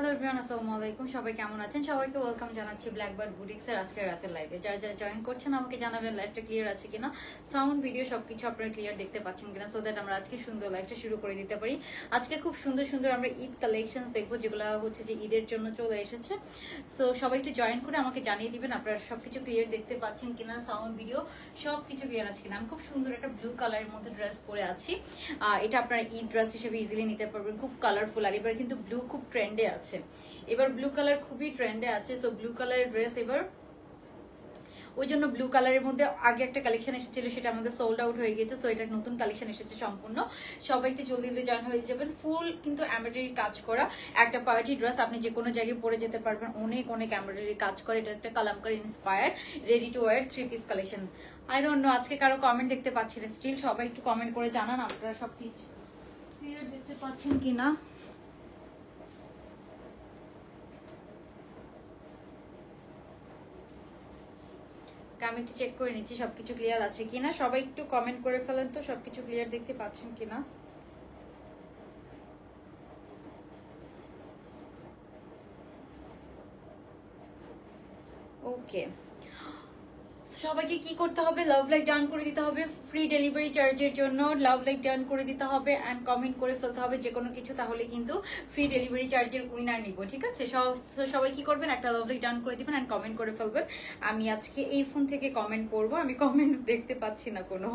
Hello everyone, আসসালামু আলাইকুম। সবাই কেমন আছেন? সবাইকে ওয়েলকাম জানাচ্ছি ব্ল্যাকবার্ড বুটিক্স এর আজকের রাতের লাইভে। যারা যারা জয়েন করছেন আমাকে জানাবেন লাইভটা ক্লিয়ার আছে কিনা, সাউন্ড ভিডিও সবকিছু আপনারা ক্লিয়ার দেখতে পাচ্ছেন কিনা, সো দ্যাট আমরা আজকে সুন্দর লাইভটা শুরু করে দিতে পারি। আজকে খুব সুন্দর সুন্দর আমরা ঈদ কালেকশনস দেখবো, যেগুলো হচ্ছে যে ঈদের জন্য চলে এসেছে। সো সবাই একটু জয়েন করে আমাকে জানিয়ে দিবেন আপনারা সবকিছু ক্লিয়ার দেখতে পাচ্ছেন কিনা, সাউন্ড ভিডিও সবকিছু ক্লিয়ার আছে কিনা। আমি খুব সুন্দর একটা ব্লু কালারের মধ্যে ড্রেস পরে আছি। এটা আপনারা ঈদ ড্রেস হিসেবে ইজিলি নিতে পারবেন, খুব কালারফুল। আর এবার কিন্তু ব্লু খুব ট্রেন্ডে আছে, এবার ব্লু কালার খুবই ট্রেন্ডে আছে। সো ব্লু কালারের ড্রেস এবার, ওই জন্য ব্লু কালারের মধ্যে আগে একটা কালেকশন এসেছিল, সেটা আমাদের সোল্ড আউট হয়ে গেছে। সো এটা নতুন কালেকশন এসেছে সম্পূর্ণ, সবাই একটু জলদি জলদি জয়েন হয়ে যাবেন। ফুল কিন্তু এমব্রয়ডারি কাজ করা একটা পার্টি ড্রেস, আপনি যে কোনো জায়গায় পরে যেতে পারবেন। অনেক অনেক এমব্রয়ডারি কাজ করে, এটা একটা Kalamkari inspire ready to wire 3 piece collection. I don't know আজকে কারো কমেন্ট দেখতে পাচ্ছি না, স্টিল সবাই একটু কমেন্ট করে জানান আপনারা সব কিছু ক্লিয়ার দেখতে পাচ্ছেন কিনা। আমি একটু চেক করে নিচ্ছি সবকিছু ক্লিয়ার আছে কিনা, সবাই একটু কমেন্ট করে ফেলেন তো সবকিছু ক্লিয়ার দেখতে পাচ্ছেন কিনা। ওকে, সবাইকে কি করতে হবে, লাভ লাইক ডান করে দিতে হবে ফ্রি ডেলিভারি চার্জের জন্য। লাভ লাইক ডান করে দিতে হবে অ্যান্ড কমেন্ট করে ফেলতে হবে যে কোনো কিছু, তাহলে কিন্তু ফ্রি ডেলিভারি চার্জের উইনার নিব, ঠিক আছে? সবাই কি করবেন, একটা লাভ লাইক ডান করে দিবেন অ্যান্ড কমেন্ট করে ফেলবেন। আমি আজকে এই ফোন থেকে কমেন্ট পড়বো, আমি কমেন্ট দেখতে পাচ্ছি না কোনো।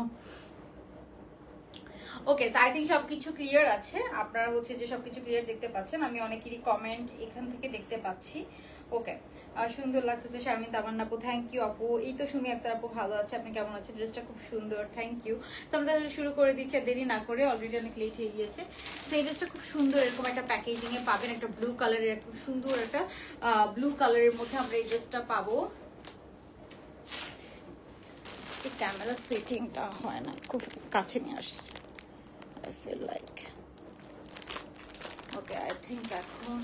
ওকে, আই থিঙ্ক সবকিছু ক্লিয়ার আছে, আপনারা হচ্ছে যে সবকিছু ক্লিয়ার দেখতে পাচ্ছেন। আমি অনেকেরই কমেন্ট এখান থেকে দেখতে পাচ্ছি। ওকে, সুন্দর লাগতেছে শারমিন তামান্না আপু, থ্যাংক ইউ আপু। এই তো সুমি আক্তার আপু ভালো আছে, আপনি কেমন আছেন? ড্রেসটা খুব সুন্দর, থ্যাংক ইউ। আমরা শুরু করে দিচ্ছি দেরি না করে, অলরেডি অনেক লেট হয়ে গিয়েছে। তো এই ড্রেসটা খুব সুন্দর, এরকম একটা প্যাকেজিং এ পাবেন, একটা ব্লু কালারের, খুব সুন্দর একটা ব্লু কালারের মধ্যে আমরা এই ড্রেসটা পাবো। ক্যামেরা সেটিংটা হয় না, খুব কাছে নিয়ে আসছি। I feel like okay, I think এখন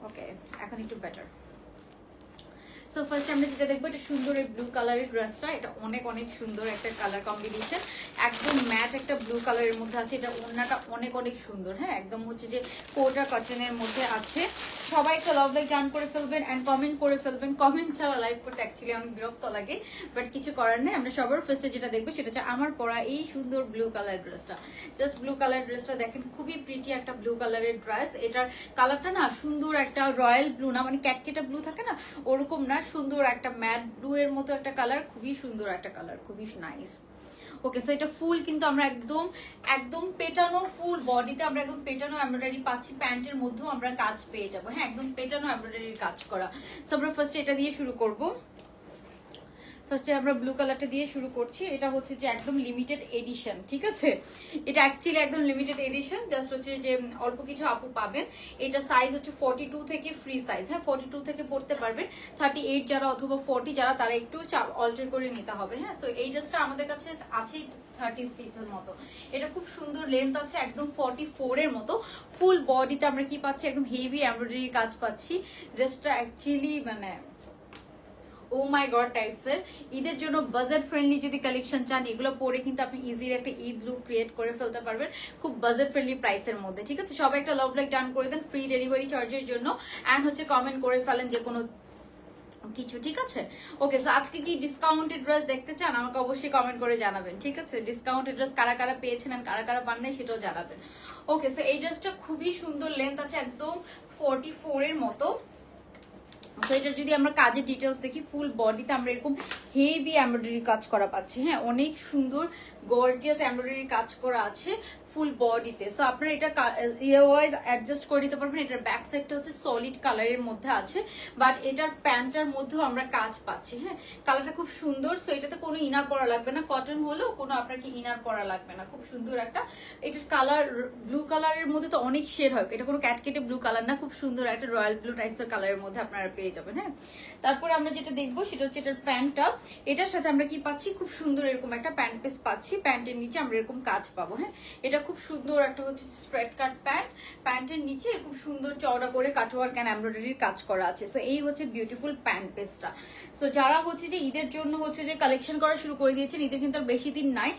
okay, এখন একটু বেটার। সো ফার্স্ট আমরা যেটা দেখবো, এটা সুন্দর এই ব্লু কালারের ড্রেসটা, এটা অনেক অনেক সুন্দর একটা কালার কম্বিনেশন, একদম ম্যাট একটা ব্লু কালারের মধ্যে আছে। এটা ওড়নাটা অনেক অনেক সুন্দর, হ্যাঁ, একদম হচ্ছে যে কোটা কটনের মধ্যে আছে। সবাই একটা লাভ লাইক ডান করে ফেলবেন অ্যান্ড কমেন্ট করে ফেলবেন। কমেন্ট ছাড়া লাইভ করতে অ্যাকচুয়ালি অনেক বিরক্ত লাগে, বাট কিছু করার নেই। আমরা সবার ফার্স্টে যেটা দেখবো সেটা হচ্ছে আমার পরা এই সুন্দর ব্লু কালার ড্রেসটা। জাস্ট ব্লু কালার ড্রেসটা দেখেন, খুবই প্রিটি একটা ব্লু কালারের ড্রেস। এটার কালারটা না সুন্দর একটা রয়্যাল ব্লু না, মানে ক্যাটকেটা ব্লু থাকে না ওরকম না, সুন্দর একটা ম্যাট ব্লু এর মতো একটা কালার, খুবই সুন্দর একটা কালার, খুবই নাইস। ওকে, সো এটা ফুল কিন্তু আমরা একদম একদম পেটানো, ফুল বডিতে আমরা একদম পেটানো এমব্রয়ডারি পাচ্ছি। প্যান্টের মধ্যেও আমরা কাজ পেয়ে যাবো, হ্যাঁ, একদম পেটানো এমব্রয়ডারির কাজ করা। সো আমরা ফার্স্টে এটা দিয়ে শুরু করবো। ফার্স্টে আমরা ব্লু কালারটা দিয়ে শুরু করছি। এটা হচ্ছে যে একদম লিমিটেড এডিশন, ঠিক আছে? এটা অ্যাকচুয়ালি একদম লিমিটেড এডিশন, জাস্ট হচ্ছে যে অল্প কিছু আপু পাবেন। এটা সাইজ হচ্ছে 42 থেকে ফ্রি সাইজ, হ্যাঁ, 42 থেকে পড়তে পারবেন। 38 যারা অথবা 40 যারা, তারা একটু অল্টার করে নিতে হবে, হ্যাঁ। সো এই ড্রেসটা আমাদের কাছে আছে 30 পিসের মতো। এটা খুব সুন্দর লেন্থ আছে, একদম 44 এর মতো। ফুল বডিতে আমরা কি পাচ্ছি, একদম হেভি এমব্রয়ডারি কাজ পাচ্ছি। ড্রেসটা অ্যাকচুয়ালি মানে ও মাই গড টাইপসের। ঈদের জন্য বাজেট ফ্রেন্ডলি যদি কালেকশন চান, এগুলো পরে কিন্তু আপনি ইজিলি একটা ঈদ লুক ক্রিয়েট করে ফেলতে পারবেন খুব বাজেট ফ্রেন্ডলি প্রাইসের মধ্যে, ঠিক আছে? সবাই একটা লাভ লাইক ডান করে দেন ফ্রি ডেলিভারি চার্জের জন্য, অ্যান্ড হচ্ছে কমেন্ট করে ফেলেন যে কোনো কিছু, ঠিক আছে? ওকে, সো আজকে কি ডিসকাউন্টেড ড্রেস দেখতে চান আমাকে অবশ্যই কমেন্ট করে জানাবেন, ঠিক আছে? ডিসকাউন্টেড ড্রেস কারা কারা পেয়েছেন আর কারা কারা পান নাই সেটাও জানাবেন। ওকে, সো এই ড্রেসটা খুবই সুন্দর, লেন্থ আছে একদম 44 এর মতো। তো এটা যদি আমরা কাজের ডিটেলস দেখি, ফুল বডিতে আমরা এরকম হেভি এমব্রয়ডারি কাজ করা পাচ্ছি, হ্যাঁ, অনেক সুন্দর গর্জিয়াস এমব্রয়ডারি কাজ করা আছে ফুল বডিতে। সো আপনারা এটা ওয়াইজ অ্যাডজাস্ট করে দিতে পারবেন। এটার ব্যাক সাইডটা হচ্ছে সলিড কালারের মধ্যে আছে, বাট এটার প্যান্টটার মধ্যেও আমরা কাজ পাচ্ছি, হ্যাঁ, কালারটা খুব সুন্দর। সো এটাতে কোনো ইনার পরা লাগবে না, কটন হলেও কোনো আপনার কি ইনার পরা লাগবে না, খুব সুন্দর একটা। এটার কালার ব্লু কালারের মধ্যে তো অনেক শেড হয়, এটা কোনো ক্যাটকেটে ব্লু কালার না, খুব সুন্দর একটা রয়্যাল ব্লু টাইপসের কালারের মধ্যে আপনারা পেয়ে যাবেন, হ্যাঁ। তারপরে আমরা যেটা দেখবো সেটা হচ্ছে এটার প্যান্টটা। এটার সাথে আমরা কি পাচ্ছি, খুব সুন্দর এরকম একটা প্যান্ট পিস পাচ্ছি, প্যান্টের নিচে আমরা এরকম কাজ পাবো, হ্যাঁ। এটা খুব সুন্দর একটা হচ্ছে স্ট্রেট কাট প্যান্ট, প্যান্টের নিচে খুব সুন্দর চওড়া করে কাটওয়ার্ক এন্ড এমব্রয়ডারির কাজ করা আছে। সো এই হচ্ছে বিউটিফুল প্যান্ট পিসটা। সো যারা হচ্ছে যে ঈদের জন্য হচ্ছে যে কালেকশন করা শুরু করে দিয়েছেন, ঈদের কিন্তু আর বেশি দিন নাই।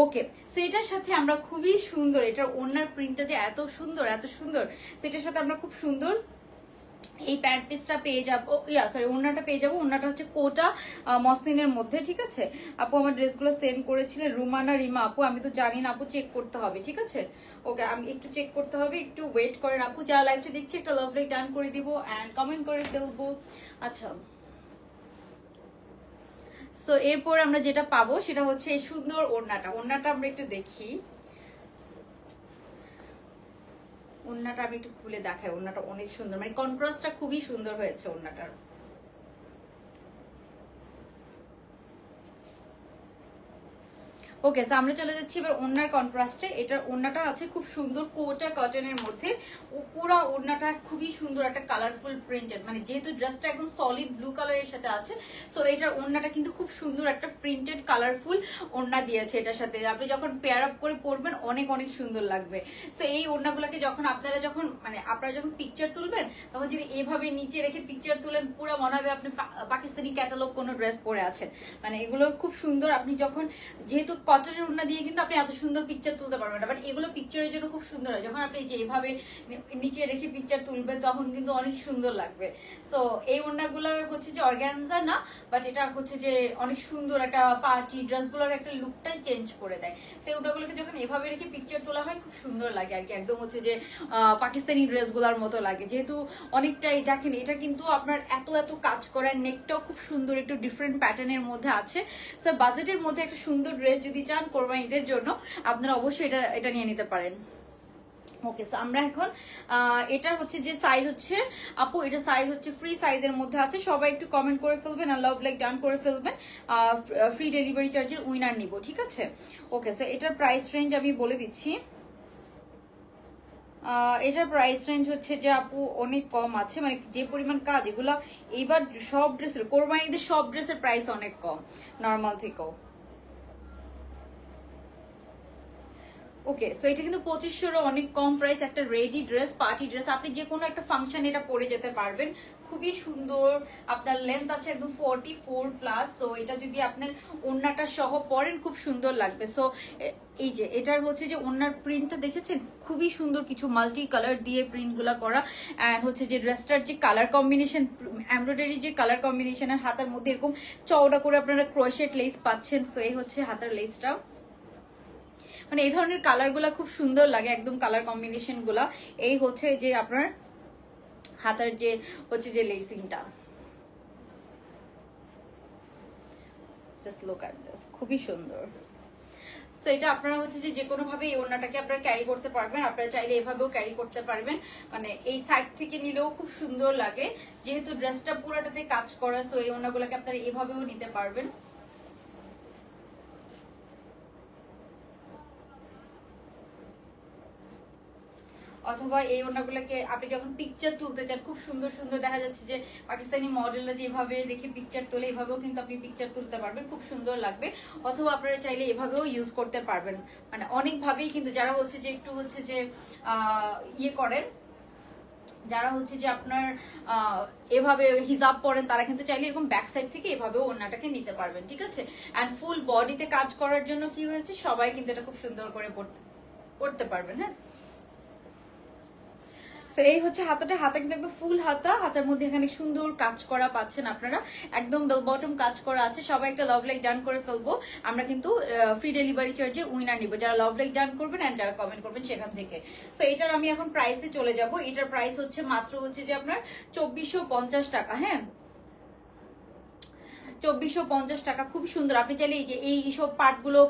ওকে, সো এটার সাথে আমরা খুবই সুন্দর, এটার ওড়নার প্রিন্টটা যে এত সুন্দর এত সুন্দর, সেটার সাথে আমরা খুব সুন্দর এই প্যান্ট পিসটা পেয়ে যাবো, ওড়নাটা পেয়ে যাবো। ওড়নাটা হচ্ছে কোটা মসলিনের মধ্যে, ঠিক আছে। আপু আমার ড্রেসগুলো সেন্ড করেছিলেন, রুমানা রিমা আপু, আমি তো জানি না আপু, চেক করতে হবে, ঠিক আছে। ওকে, আমি একটু চেক করতে হবে, একটু ওয়েট করেন আপু। যারা লাইভটা দেখছি একটা লাভ লাইক ডান করে দিব অ্যান্ড কমেন্ট করে ফেলবো। আচ্ছা, সো এরপর আমরা যেটা পাবো সেটা হচ্ছে এই সুন্দর ওড়নাটা। ওড়নাটা আমরা একটু দেখি, ওড়নাটা আমি একটু খুলে দেখাই। ওড়নাটা অনেক সুন্দর, মানে কন্ট্রাস্টটা খুবই সুন্দর হয়েছে ওড়নাটার। ওকে, সো আমরা চলে যাচ্ছি এবার ওড়নার কন্ট্রাস্টে। এটার ওড়নাটা আছে খুব সুন্দর কোটা কটনের মধ্যে, পুরো ওড়নাটা খুবই সুন্দর একটা কালারফুল প্রিন্টেড, মানে যেহেতু ড্রেসটা একদম সলিড ব্লু কালারের সাথে আছে, সো এটার ওড়নাটা কিন্তু খুব সুন্দর একটা প্রিন্টেড কালারফুল ওড়না দিয়েছে এটার সাথে। আপনি যখন পেয়ার আপ করে পরবেন অনেক অনেক সুন্দর লাগবে। সো এই ওড়নাগুলোকে যখন আপনারা যখন পিকচার তুলবেন, তখন যদি এভাবে নিচে রেখে পিকচার তুলেন, পুরো মনে হবে আপনি পাকিস্তানি ক্যাটালগ কোনো ড্রেস পরে আছেন। মানে এগুলো খুব সুন্দর। আপনি যখন, যেহেতু কটনের ওড়না দিয়ে কিন্তু আপনি এত সুন্দর পিকচার তুলতে পারবেন না, বাট এগুলো পিকচারের জন্য খুব সুন্দর হয়। যখন আপনি যেভাবে নিচে রেখে পিকচার তুলবেন তখন কিন্তু অনেক সুন্দর লাগবে। সো এই ওড়নাগুলো হচ্ছে যে অর্গানজা না, বাট এটা হচ্ছে যে অনেক সুন্দর একটা পার্টি ড্রেসগুলোর একটা লুকটাই চেঞ্জ করে দেয়। সেই ওড়নাগুলোকে যখন এভাবে রেখে পিকচার তোলা হয় খুব সুন্দর লাগে আর কি, একদম হচ্ছে যে পাকিস্তানি ড্রেসগুলোর মতো লাগে। যেহেতু অনেকটাই দেখেন, এটা কিন্তু আপনার এত এত কাজ করার, নেকটাও খুব সুন্দর একটু ডিফারেন্ট প্যাটার্নের মধ্যে আছে। সো বাজেটের মধ্যে একটা সুন্দর ড্রেস যদি চান কোরবানি ঈদের জন্য, আপনারা অবশ্যই এটা নিয়ে নিতে পারেন। ওকে, সো আমরা এখন এটার হচ্ছে যে সাইজ হচ্ছে, আপু এটা সাইজ হচ্ছে ফ্রি সাইজের মধ্যে আছে। সবাই একটু কমেন্ট করে ফেলবেন আর লাভ লাইক ডান করে ফেলবেন। ফ্রি ডেলিভারি চার্জের উইনার নিব, ঠিক আছে। ওকে, সো এটার প্রাইস রেঞ্জ আমি বলে দিচ্ছি। এটার প্রাইস রেঞ্জ হচ্ছে যে আপু অনেক কম আছে, মানে যে পরিমাণ কাজ এগুলা, এইবার সব ড্রেসের কোরবানি ঈদের সব ড্রেসের প্রাইস অনেক কম নর্মাল থেকেও। ওকে, সো এটা কিন্তু 2500 অনেক কম প্রাইস। একটা রেডি ড্রেস, পার্টি ড্রেস, আপনি যে কোনো একটা ফাংশন এটা পরে যেতে পারবেন, খুবই সুন্দর। আপনার লেন্থ আছে একদম 44+। সো এটা যদি আপনার ওড়নাটা সহ পরেন খুব সুন্দর লাগবে। সো এই যে এটার হচ্ছে যে ওড়নার প্রিন্টটা দেখেছেন, খুবই সুন্দর, কিছু মাল্টি কালার দিয়ে প্রিন্টগুলো করা। অ্যান্ড হচ্ছে যে ড্রেসটার যে কালার কম্বিনেশন, এমব্রয়ডারি যে কালার কম্বিনেশন, আর হাতার মধ্যে এরকম চওড়া করে আপনারা ক্রোশেট লেস পাচ্ছেন। সো এই হচ্ছে হাতার লেসটা, মানে এই ধরনের কালার গুলা খুব সুন্দর লাগে, একদম কালার কম্বিনেশন গুলা। এই হচ্ছে যে আপনার হাতার যে হচ্ছে যে লেসিংটা, জাস্ট লুক এট দিস, খুবই সুন্দর। সো এটা আপনারা হচ্ছে যে কোনো ভাবে এই ওড়নাটাকে আপনারা ক্যারি করতে পারবেন। আপনারা চাইলে এভাবেও ক্যারি করতে পারবেন, মানে এই সাইড থেকে নিলেও খুব সুন্দর লাগে, যেহেতু ড্রেসটা পুরোটাতে কাজ করা। সো এই ওড়নাগুলোকে আপনারা এভাবেও নিতে পারবেন। অথবা এই ওড়নাগুলোকে আপনি যখন পিকচার তুলতে চান, খুব সুন্দর সুন্দর দেখা যাচ্ছে যে পাকিস্তানি মডেলরা যেভাবে রেখে পিকচার তোলে, এভাবেও কিন্তু আপনি পিকচার তুলতে পারবেন, খুব সুন্দর লাগবে। অথবা আপনারা চাইলে এভাবেও ইউজ করতে পারবেন, মানে অনেকভাবেই কিন্তু যারা হচ্ছে যে একটু হচ্ছে যে ইয়ে করেন, যারা হচ্ছে যে আপনার এভাবে হিজাব পরেন, তারা কিন্তু চাইলে এরকম ব্যাক সাইড থেকে এভাবেও ওড়নাটাকে নিতে পারবেন, ঠিক আছে। অ্যান্ড ফুল বডিতে কাজ করার জন্য কি হয়েছে, সবাই কিন্তু এটা খুব সুন্দর করে পড়তে পারবেন। হ্যাঁ, তো এই হচ্ছে হাতাটা, হাতা কিন্তু একদম ফুল হাতা, হাতার মধ্যে এখানে সুন্দর কাজ করা পাচ্ছেন আপনারা, একদম বেল বটম কাজ করা আছে। সবাই একটা লাভ লাইক ডান করে ফেলবো। আমরা কিন্তু ফ্রি ডেলিভারি চার্জে উইনার নিব, যারা লাভ লাইক ডান করবেন এন্ড যারা কমেন্ট করবেন সেখান থেকে। সো এটার আমি এখন প্রাইসে চলে যাব। এটার প্রাইস হচ্ছে মাত্র হচ্ছে যে আপনার 2450 টাকা। হ্যাঁ, 2450 টাকা, খুব সুন্দর। আপনি চাইলে এই যে এইসব পার্টগুলো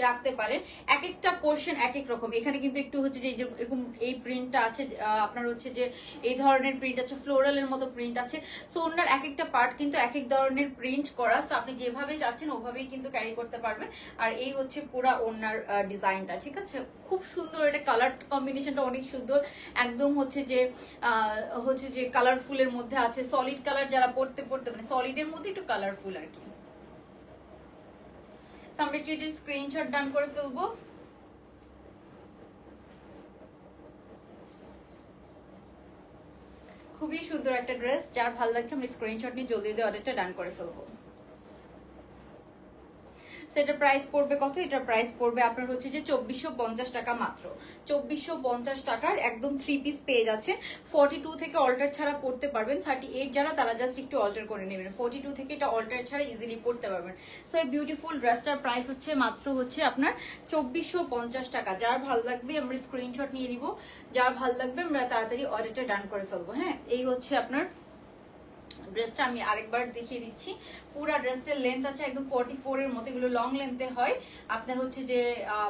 রাখতে পারেন, এক একটা পোর্শন এক এক রকম। এখানে কিন্তু একটু হচ্ছে যে এরকম এই প্রিন্টটা আছে, আপনার হচ্ছে যে এই ধরনের প্রিন্ট আছে, ফ্লোরালের মতো প্রিন্ট আছে। সো ওনার এক একটা পার্ট কিন্তু এক এক ধরনের প্রিন্ট করা। সো আপনি যেভাবে যাচ্ছেন ওভাবেই কিন্তু ক্যারি করতে পারবেন। আর এই হচ্ছে পুরা ওনার ডিজাইনটা, ঠিক আছে, খুব সুন্দর। এটা কালার কম্বিনেশনটা অনেক সুন্দর, একদম হচ্ছে যে কালারফুলের মধ্যে আছে, সলিড কালার যারা পড়তে মানে সলিডের মধ্যে একটু কালারফুল আর কি। আমরা এটির স্ক্রিনশট ডান করে ফেলবো। খুবই সুন্দর একটা ড্রেস, যার ভালো লাগছে আমরা স্ক্রিনশট নিয়ে জলদি দিয়ে অর্ডারটা ডান করে ফেলবো। সেটা প্রাইস পড়বে কত? এটা প্রাইস পড়বে আপনার হচ্ছে যে 2450 টাকা, মাত্র 2450 টাকার একদম 3 পিস পেয়ে যাচ্ছেন। 42 থেকে অল্টার ছাড়া পড়তে পারবেন, 38 যারা তারা জাস্ট একটু অল্টার করে নেবেন, 42 থেকে এটা অল্টার ছাড়া ইজিলি পড়তে পারবেন। সো এই বিউটিফুল ড্রেসটার প্রাইস হচ্ছে মাত্র হচ্ছে আপনার 2450 টাকা। যার ভালো লাগবে আমরা স্ক্রিনশট নিয়ে নিব, যার ভালো লাগবে আমরা তাড়াতাড়ি অর্ডারটা ডান করে ফেলবো। হ্যাঁ, এই হচ্ছে আপনার ড্রেসটা। আমি আরেকবার দেখিয়ে দিচ্ছি, পুরা ড্রেসের লেন্থ আছে একদম 44 এর মতো, এগুলো লং লেন্থে হয়। আপনার হচ্ছে যে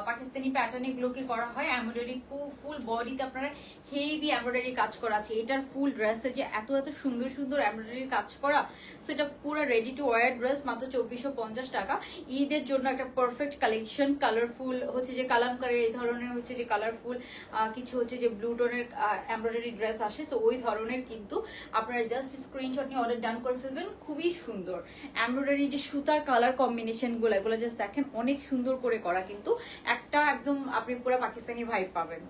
পাকিস্তানি প্যাটার্ন এগুলোকে করা হয় এমব্রয়ডারি, ফুল বডিতে আপনারা হেভি এমব্রয়ডারি কাজ করা আছে। এটার ফুল ড্রেসে যে এত এত সুন্দর সুন্দর এমব্রয়ডারি কাজ করা, সো এটা পুরো রেডি টু ওয়্যার ড্রেস, মাত্র 2450 টাকা। ঈদের জন্য একটা পারফেক্ট কালেকশন, কালারফুল হচ্ছে যে কালামকারী এই ধরনের হচ্ছে যে কালারফুল কিছু হচ্ছে যে ব্লু টোনের এমব্রয়ডারি ড্রেস আসে, সো ওই ধরনের কিন্তু আপনারা জাস্ট স্ক্রিনশট নিয়ে অর্ডার ডান করে ফেলবেন। খুবই সুন্দর এমব্রয়ডারি যে সুতার কালার কম্বিনেশন গুলো, এগুলো জাস্ট দেখেন অনেক সুন্দর করে করা, কিন্তু একটা একদম আপনি পুরো পাকিস্তানি ভাইব পাবেন।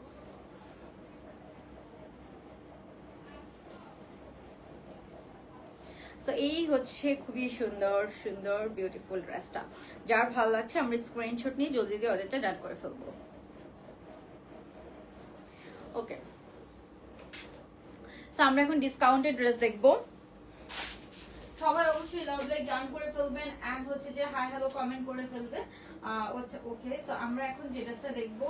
সো এই হচ্ছে খুবই সুন্দর সুন্দর বিউটিফুল ড্রেসটা, যার ভালো লাগছে আমরা স্ক্রিনশট নিয়ে জলদি জলদি অর্ডারটা ডান করে ফেলবো। ওকে, সো আমরা এখন ডিসকাউন্টেড ড্রেস দেখবো। সবাই অবশ্যই লাভ লাইক ডান করে ফেলবেন এন্ড হচ্ছে যে হাই হ্যালো কমেন্ট করে ফেলবেন। ওকে, সো আমরা এখন যে ড্রেসটা দেখবো,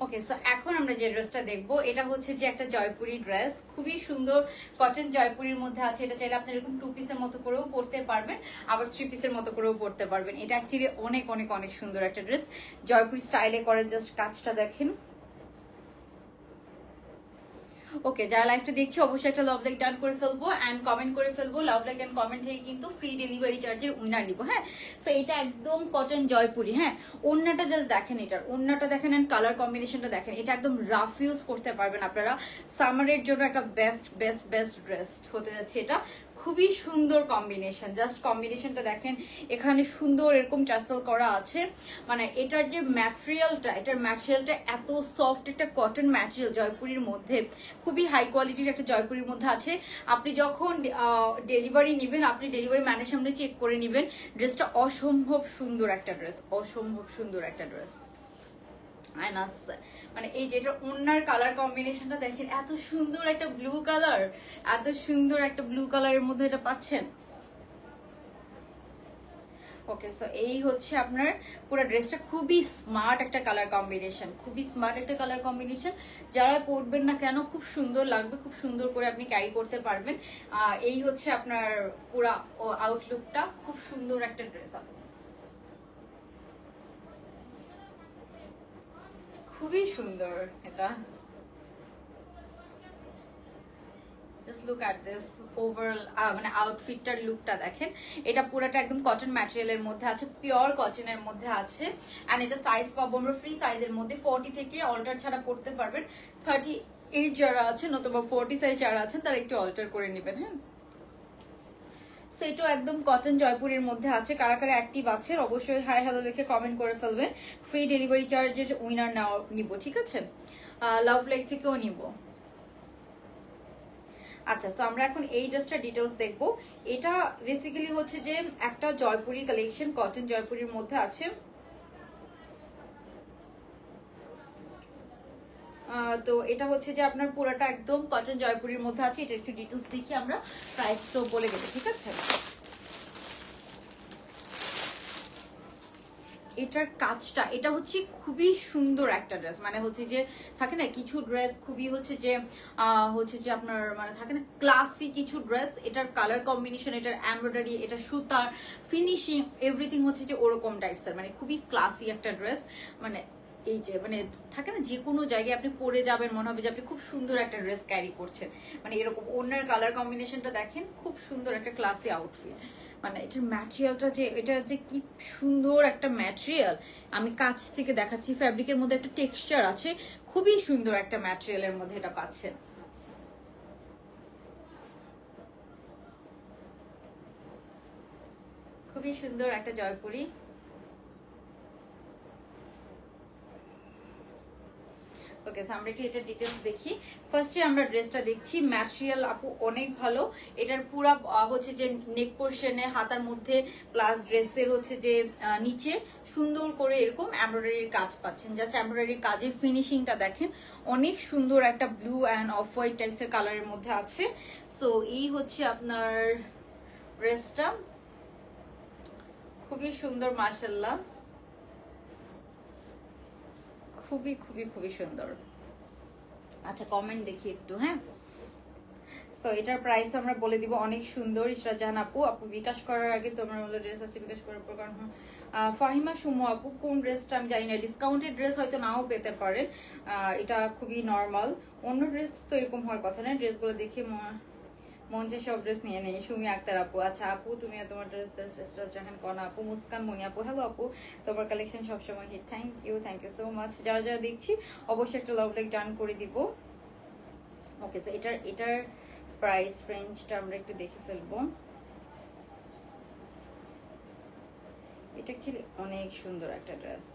ওকে, সো এখন আমরা যে ড্রেসটা দেখবো এটা হচ্ছে যে একটা জয়পুরি ড্রেস, খুবই সুন্দর কটন জয়পুরির মধ্যে আছে। এটা চাইলে আপনি এরকম 2 পিসের মতো করেও পরতে পারবেন, আবার 3 পিসের মতো করেও পরতে পারবেন। এটা অ্যাকচুয়ালি অনেক অনেক অনেক সুন্দর একটা ড্রেস, জয়পুরি স্টাইলে করে, জাস্ট কাজটা দেখেন। ওকে, যারা লাইভটা দেখছি অবশ্যই একটা লাভ লাইক ডান করে ফেলবো এন্ড কমেন্ট করে ফেলবো। লাভ লাইক এন্ড কমেন্ট থেকে কিন্তু ফ্রি ডেলিভারি চার্জের উইনার নিব। হ্যাঁ, সো এটা একদম কটন জয়পুরি। হ্যাঁ, ওড়নাটা জাস্ট দেখেন, এটার ওড়নাটা দেখেন এন্ড কালার কম্বিনেশনটা দেখেন, এটা একদম রাফ ইউজ করতে পারবেন আপনারা। সামারের জন্য একটা বেস্ট বেস্ট বেস্ট ড্রেস হতে যাচ্ছে এটা। খুবই সুন্দর কম্বিনেশন, জাস্ট কম্বিনেশনটা দেখেন, এখানে সুন্দর এরকম টাসেল করা আছে। মানে এটার যে ম্যাটেরিয়ালটা, এটার ম্যাটেরিয়ালটা এত সফট, একটা কটন ম্যাটেরিয়াল জয়পুরির মধ্যে, খুবই হাই কোয়ালিটির একটা জয়পুরির মধ্যে আছে। আপনি যখন ডেলিভারি নেবেন, আপনি ডেলিভারি ম্যানের সামনে চেক করে নেবেন। ড্রেসটা অসম্ভব সুন্দর একটা ড্রেস, অসম্ভব সুন্দর একটা ড্রেস। মানে এই যেটা ওনার কালার কম্বিনেশনটা দেখেন, এত সুন্দর একটা ব্লু কালার, এত সুন্দর একটা ব্লু কালারের মধ্যে এটা পাচ্ছেন। ওকে, সো এই হচ্ছে আপনার পুরো ড্রেসটা, খুবই স্মার্ট একটা কালার কম্বিনেশন, খুবই স্মার্ট একটা কালার কম্বিনেশন। যারা পরবেন না কেন খুব সুন্দর লাগবে, খুব সুন্দর করে আপনি ক্যারি করতে পারবেন। এই হচ্ছে আপনার পুরো আউটলুকটা, খুব সুন্দর একটা ড্রেস, খুবই সুন্দর এটা। Just look at this overall, মানে আউটফিটটার লুকটা দেখেন। এটা পুরোটা একদম কটন ম্যাটেরিয়ালের মধ্যে আছে, পিওর কটনের মধ্যে আছে। অ্যান্ড এটা সাইজ পাবো আমরা ফ্রি সাইজের মধ্যে, 40 থেকে অল্টার ছাড়া পড়তে পারবেন। 38 যারা আছেন অথবা 40 সাইজ যারা আছেন তারা একটু অল্টার করে নেবেন। হ্যাঁ, সো এটাও একদম কটন জয়পুরের মধ্যে আছে। কারা কারা অ্যাক্টিভ আছেন অবশ্যই হাই হ্যালো দেখে কমেন্ট করে ফেলবেন। ফ্রি ডেলিভারি চার্জের উইনার নাও নিব, ঠিক আছে? লাভ লেক থেকেও নিব। আচ্ছা, সো আমরা এখন এই ড্রেসটার ডিটেলস দেখবো। এটা বেসিক্যালি হচ্ছে যে একটা জয়পুরি কালেকশন, কটন জয়পুরির মধ্যে আছে। তো এটা হচ্ছে যে আপনার পুরাটা একদম কটন জয়পুরির মধ্যে আছে। এটা একটু ডিটেলস দেখি আমরা, প্রাইস তো বলে দেবো, ঠিক আছে? এটার কাজটা, এটা হচ্ছে খুবই সুন্দর একটা ড্রেস, মানে হচ্ছে যে থাকে না কিছু ড্রেস খুবই হচ্ছে যে আপনার মানে থাকে না ক্লাসি কিছু ড্রেস, এটার কালার কম্বিনেশন, এটার এমব্রয়ডারি, এটা সুতার ফিনিশিং এভরিথিং হচ্ছে যে ওরকম টাইপসের, মানে খুবই ক্লাসি একটা ড্রেস। মানে এই যে মানে থাকে না যে কোনো জায়গায় আপনি পরে যাবেন মনে হবে যে আপনি খুব সুন্দর একটা ড্রেস ক্যারি করছেন, মানে এরকম। ওনার কালার কম্বিনেশনটা দেখেন, খুব সুন্দর একটা ক্লাসি আউটফিট। মানে এটার ম্যাটেরিয়ালটা যে এটা যে কি সুন্দর একটা ম্যাটেরিয়াল, আমি কাছ থেকে দেখাচ্ছি। ফ্যাব্রিকের মধ্যে একটা টেক্সচার আছে, খুবই সুন্দর একটা ম্যাটেরিয়ালের মধ্যে এটা পাচ্ছেন। খুবই সুন্দর একটা জয়পুরি। ওকে, আমরা একটু এটা ডিটেলস দেখি। ফার্স্টে আমরা ড্রেসটা দেখছি, ম্যাটেরিয়াল আপু অনেক ভালো। এটার পুরা হচ্ছে যে নেক পোর্শনে হাতার মধ্যে প্লাস ড্রেসের হচ্ছে যে নিচে সুন্দর করে এরকম এমব্রয়ডারির কাজ পাচ্ছেন। জাস্ট এমব্রয়ডারির কাজের ফিনিশিংটা দেখেন, অনেক সুন্দর একটা ব্লু অ্যান্ড অফ হোয়াইট টাইপসের কালারের মধ্যে আছে। সো এই হচ্ছে আপনার ড্রেসটা, খুবই সুন্দর মাশাআল্লাহ, খুবই খুবই খুবই সুন্দর। আচ্ছা, কমেন্ট দেখি একটু। হ্যাঁ, সো এটার প্রাইস আমরা বলে দিব, অনেক সুন্দর। ইশরাত জাহান আপু, আপু বিকাশ করার আগে তোমার মধ্যে ড্রেস আছে বিকাশ করার পর, কারণ ফাহিমা সুমু আপু কোন ড্রেসটা আমি জানি না, ডিসকাউন্টেড ড্রেস হয়তো নাও পেতে পারেন, এটা খুবই নর্মাল। অন্য ড্রেস তো এরকম হওয়ার কথা না, ড্রেসগুলো দেখে মঞ্চে সব ড্রেস নিয়ে নেই। সুমি আক্তার আপু, আচ্ছা আপু তুমি তোমার ড্রেস বেস্ট। ইশরাত জাহান কনা আপু, মুস্কান মনি আপু, হ্যালো আপু, তোমার কালেকশন সবসময় hit. Thank you so much. যারা যারা দেখছি অবশ্যই একটা লাভ লাইক ডান করে দিব। ওকে, সো এটার প্রাইস রেঞ্জটা আমরা একটু দেখে ফেলবো। এটা অ্যাকচুয়ালি অনেক সুন্দর একটা ড্রেস।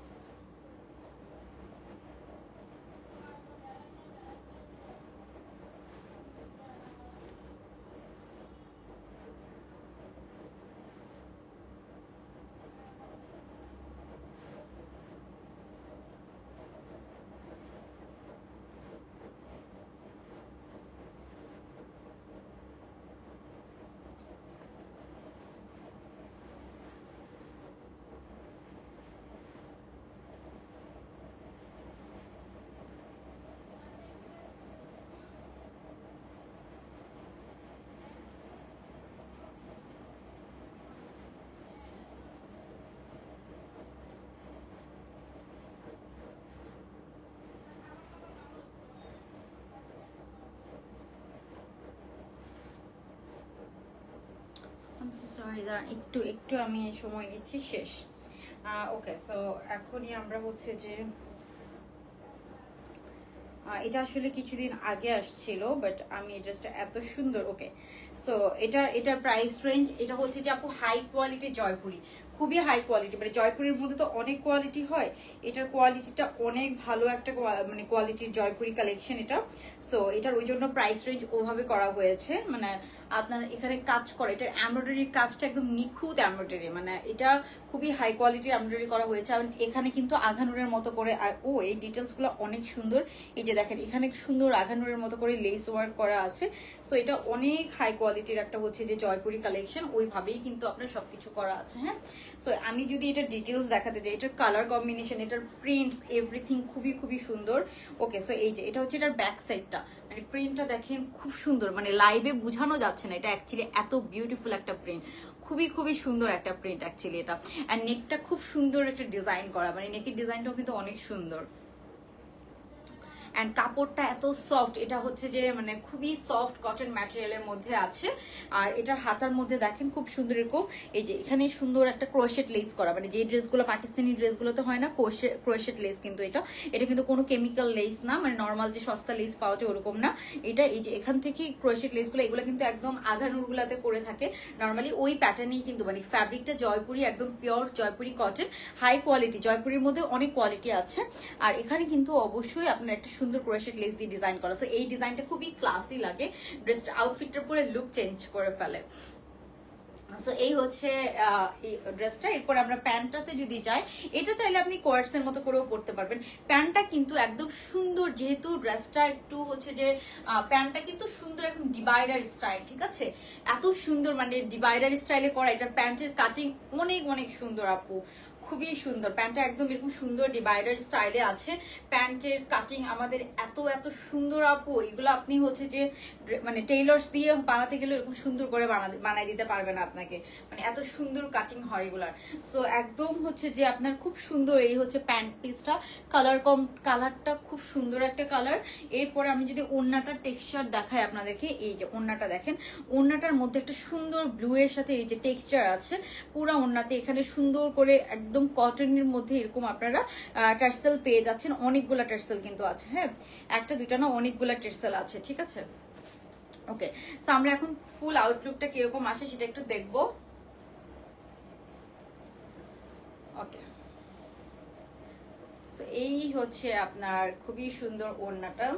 সরি, একটু একটু আমি সময় নিচ্ছি, শেষ। ওকে, সো এখনই আমরা হচ্ছে যে এটা আসলে কিছুদিন আগে আসছিল, বাট আমি ড্রেসটা এত সুন্দর। ওকে, সো এটার প্রাইস রেঞ্জ, এটা হচ্ছে যে আপু হাই কোয়ালিটির জয়পুরি, খুবই হাই কোয়ালিটি। মানে জয়পুরের মধ্যে তো অনেক কোয়ালিটি হয়, এটার কোয়ালিটিটা অনেক ভালো একটা মানে কোয়ালিটির জয়পুরি কালেকশন এটা। সো এটার ওই জন্য প্রাইস রেঞ্জ ওভাবে করা হয়েছে। মানে আপনার এখানে কাজ করে, এটা এমব্রয়ডারির কাজটা একদম নিখুঁত এমব্রয়ডারি, মানে এটা খুবই হাই কোয়ালিটির এমব্রয়ডারি করা হয়েছে। আর এখানে কিন্তু আঘানুরের মতো করে, আর এই ডিটেলসগুলো অনেক সুন্দর। এই যে দেখেন, এখানে সুন্দর আঘানুরের মতো করে লেস ওয়ার্ক করা আছে। সো এটা অনেক হাই কোয়ালিটির একটা হচ্ছে যে জয়পুরি কালেকশন, ওইভাবেই কিন্তু আপনার সবকিছু করা আছে। হ্যাঁ, সো আমি যদি এটার ডিটেলস দেখাতে যাই, এটার কালার কম্বিনেশন, এটার প্রিন্টস এভরিথিং খুবই খুবই সুন্দর। ওকে, সো এই যে এটা হচ্ছে এটার ব্যাক সাইডটা, মানে প্রিন্টটা দেখেন খুব সুন্দর, মানে লাইভে বোঝানো যাচ্ছে না এটা অ্যাকচুয়ালি এত বিউটিফুল একটা প্রিন্ট, খুবই খুবই সুন্দর একটা প্রিন্ট অ্যাকচুয়ালি এটা। আর নেকটা খুব সুন্দর একটা ডিজাইন করা, মানে নেকের ডিজাইনটাও কিন্তু অনেক সুন্দর। অ্যান্ড কাপড়টা এত সফট, এটা হচ্ছে যে মানে খুবই সফট কটন ম্যাটেরিয়ালের মধ্যে আছে। আর এটার হাতার মধ্যে দেখেন খুব সুন্দর এরকম এই যে এখানে সুন্দর একটা ক্রোশেট লেস করা, মানে যে ড্রেসগুলো পাকিস্তানি ড্রেসগুলোতে হয় না ক্রোশেট লেস, কিন্তু এটা কিন্তু কোনো কেমিক্যাল লেস না, মানে নর্মাল যে সস্তা লেস পাওয়া যায় ওরকম না। এটা এই যে এখান থেকে ক্রোশেট লেসগুলো এগুলো কিন্তু একদম আধা নুরগুলাতে করে থাকে নর্মালি ওই প্যাটার্নেই, কিন্তু মানে ফ্যাব্রিকটা জয়পুরি, একদম pure Jaipuri cotton, high quality. জয়পুরির মধ্যে অনেক কোয়ালিটি আছে। আর এখানে কিন্তু অবশ্যই আপনার একটা সুন্দর ক্রোশেট লেস দিয়ে ডিজাইন করা, সো এই ডিজাইনটা খুবই ক্লাসি লাগে, ড্রেসটা আউটফিটটার পুরো লুক চেঞ্জ করে ফেলে। সো এই হচ্ছে ড্রেসটা। এরপর আমরা প্যান্টটাতে যদি যাই, এটা চাইলে আপনি কোয়ার্টসের মতো করেও পরতে পারবেন। প্যান্টটা কিন্তু একদম সুন্দর, যেহেতু ড্রেসটা একটু হচ্ছে যে প্যান্টটা কিন্তু সুন্দর একদম ডিভাইডার স্টাইল, ঠিক আছে, এত সুন্দর মানে ডিভাইডার স্টাইলে করা। এটা প্যান্টের কাটিং অনেক অনেক সুন্দর আপু, খুবই সুন্দর। প্যান্টটা একদম এরকম সুন্দর ডিভাইডার স্টাইলে আছে। প্যান্টের কাটিং আমাদের এত এত সুন্দর আপু, এগুলো আপনি হচ্ছে যে মানে টেইলর্স দিয়ে বানাতে গেলে এরকম সুন্দর করে বানাই দিতে পারবে না আপনাকে, মানে এত সুন্দর কাটিং হয় এগুলার। সো একদম হচ্ছে যে আপনার খুব সুন্দর এই হচ্ছে প্যান্ট পিসটা, কালারটা খুব সুন্দর একটা কালার। এরপরে আমি যদি ওড়নাটার টেক্সচার দেখাই আপনাদেরকে, এই যে ওড়নাটা দেখেন, ওড়নাটার মধ্যে একটা সুন্দর ব্লু এর সাথে এই যে টেক্সচার আছে পুরা ওড়নাতে, এখানে সুন্দর করে একদম কটনের মধ্যে এরকম আপনারা টার্সেল পেয়ে যাচ্ছেন। অনেকগুলা টার্সেল কিন্তু আছে, হ্যাঁ, একটা দুইটা না, অনেকগুলা টার্সেল আছে, ঠিক আছে। ওকে, সো আমরা এখন ফুল আউটলুকটা কিরকম আসে সেটা একটু দেখবো। ওকে, সো এই হচ্ছে আপনার খুবই সুন্দর ওড়নাটা।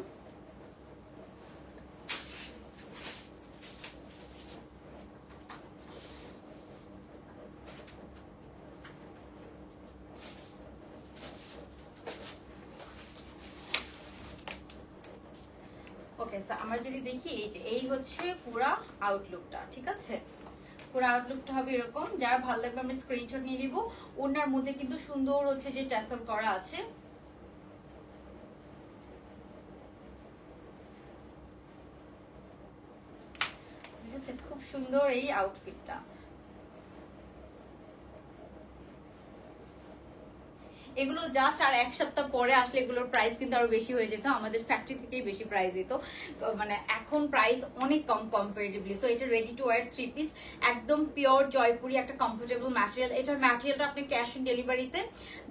ওকে, সো আমরা যদি দেখি এই যে এই হচ্ছে পুরা আউটলুকটা, ঠিক আছে, পুরো আউটলুকটা হবে এরকম। যারা ভালো লাগবে আমরা স্ক্রিনশট নিয়ে নিব। ওনার মধ্যে কিন্তু সুন্দর হচ্ছে যে ট্যাসেল করা আছে, ঠিক আছে, খুব সুন্দর এই আউটফিটটা। এগুলো জাস্ট আর এক সপ্তাহ পরে আসলে এগুলোর প্রাইস কিন্তু আরো বেশি হয়ে যেত, আমাদের ফ্যাক্টরি থেকেই বেশি প্রাইস দিত, মানে এখন প্রাইস অনেক কম কম্পারেটিভলি। সো এটা রেডি টু ওয়্যার 3 পিস, একদম পিওর জয়পুরি একটা কমফোর্টেবল ম্যাটেরিয়াল। এটার ম্যাটেরিয়ালটা আপনি ক্যাশ অন ডেলিভারিতে,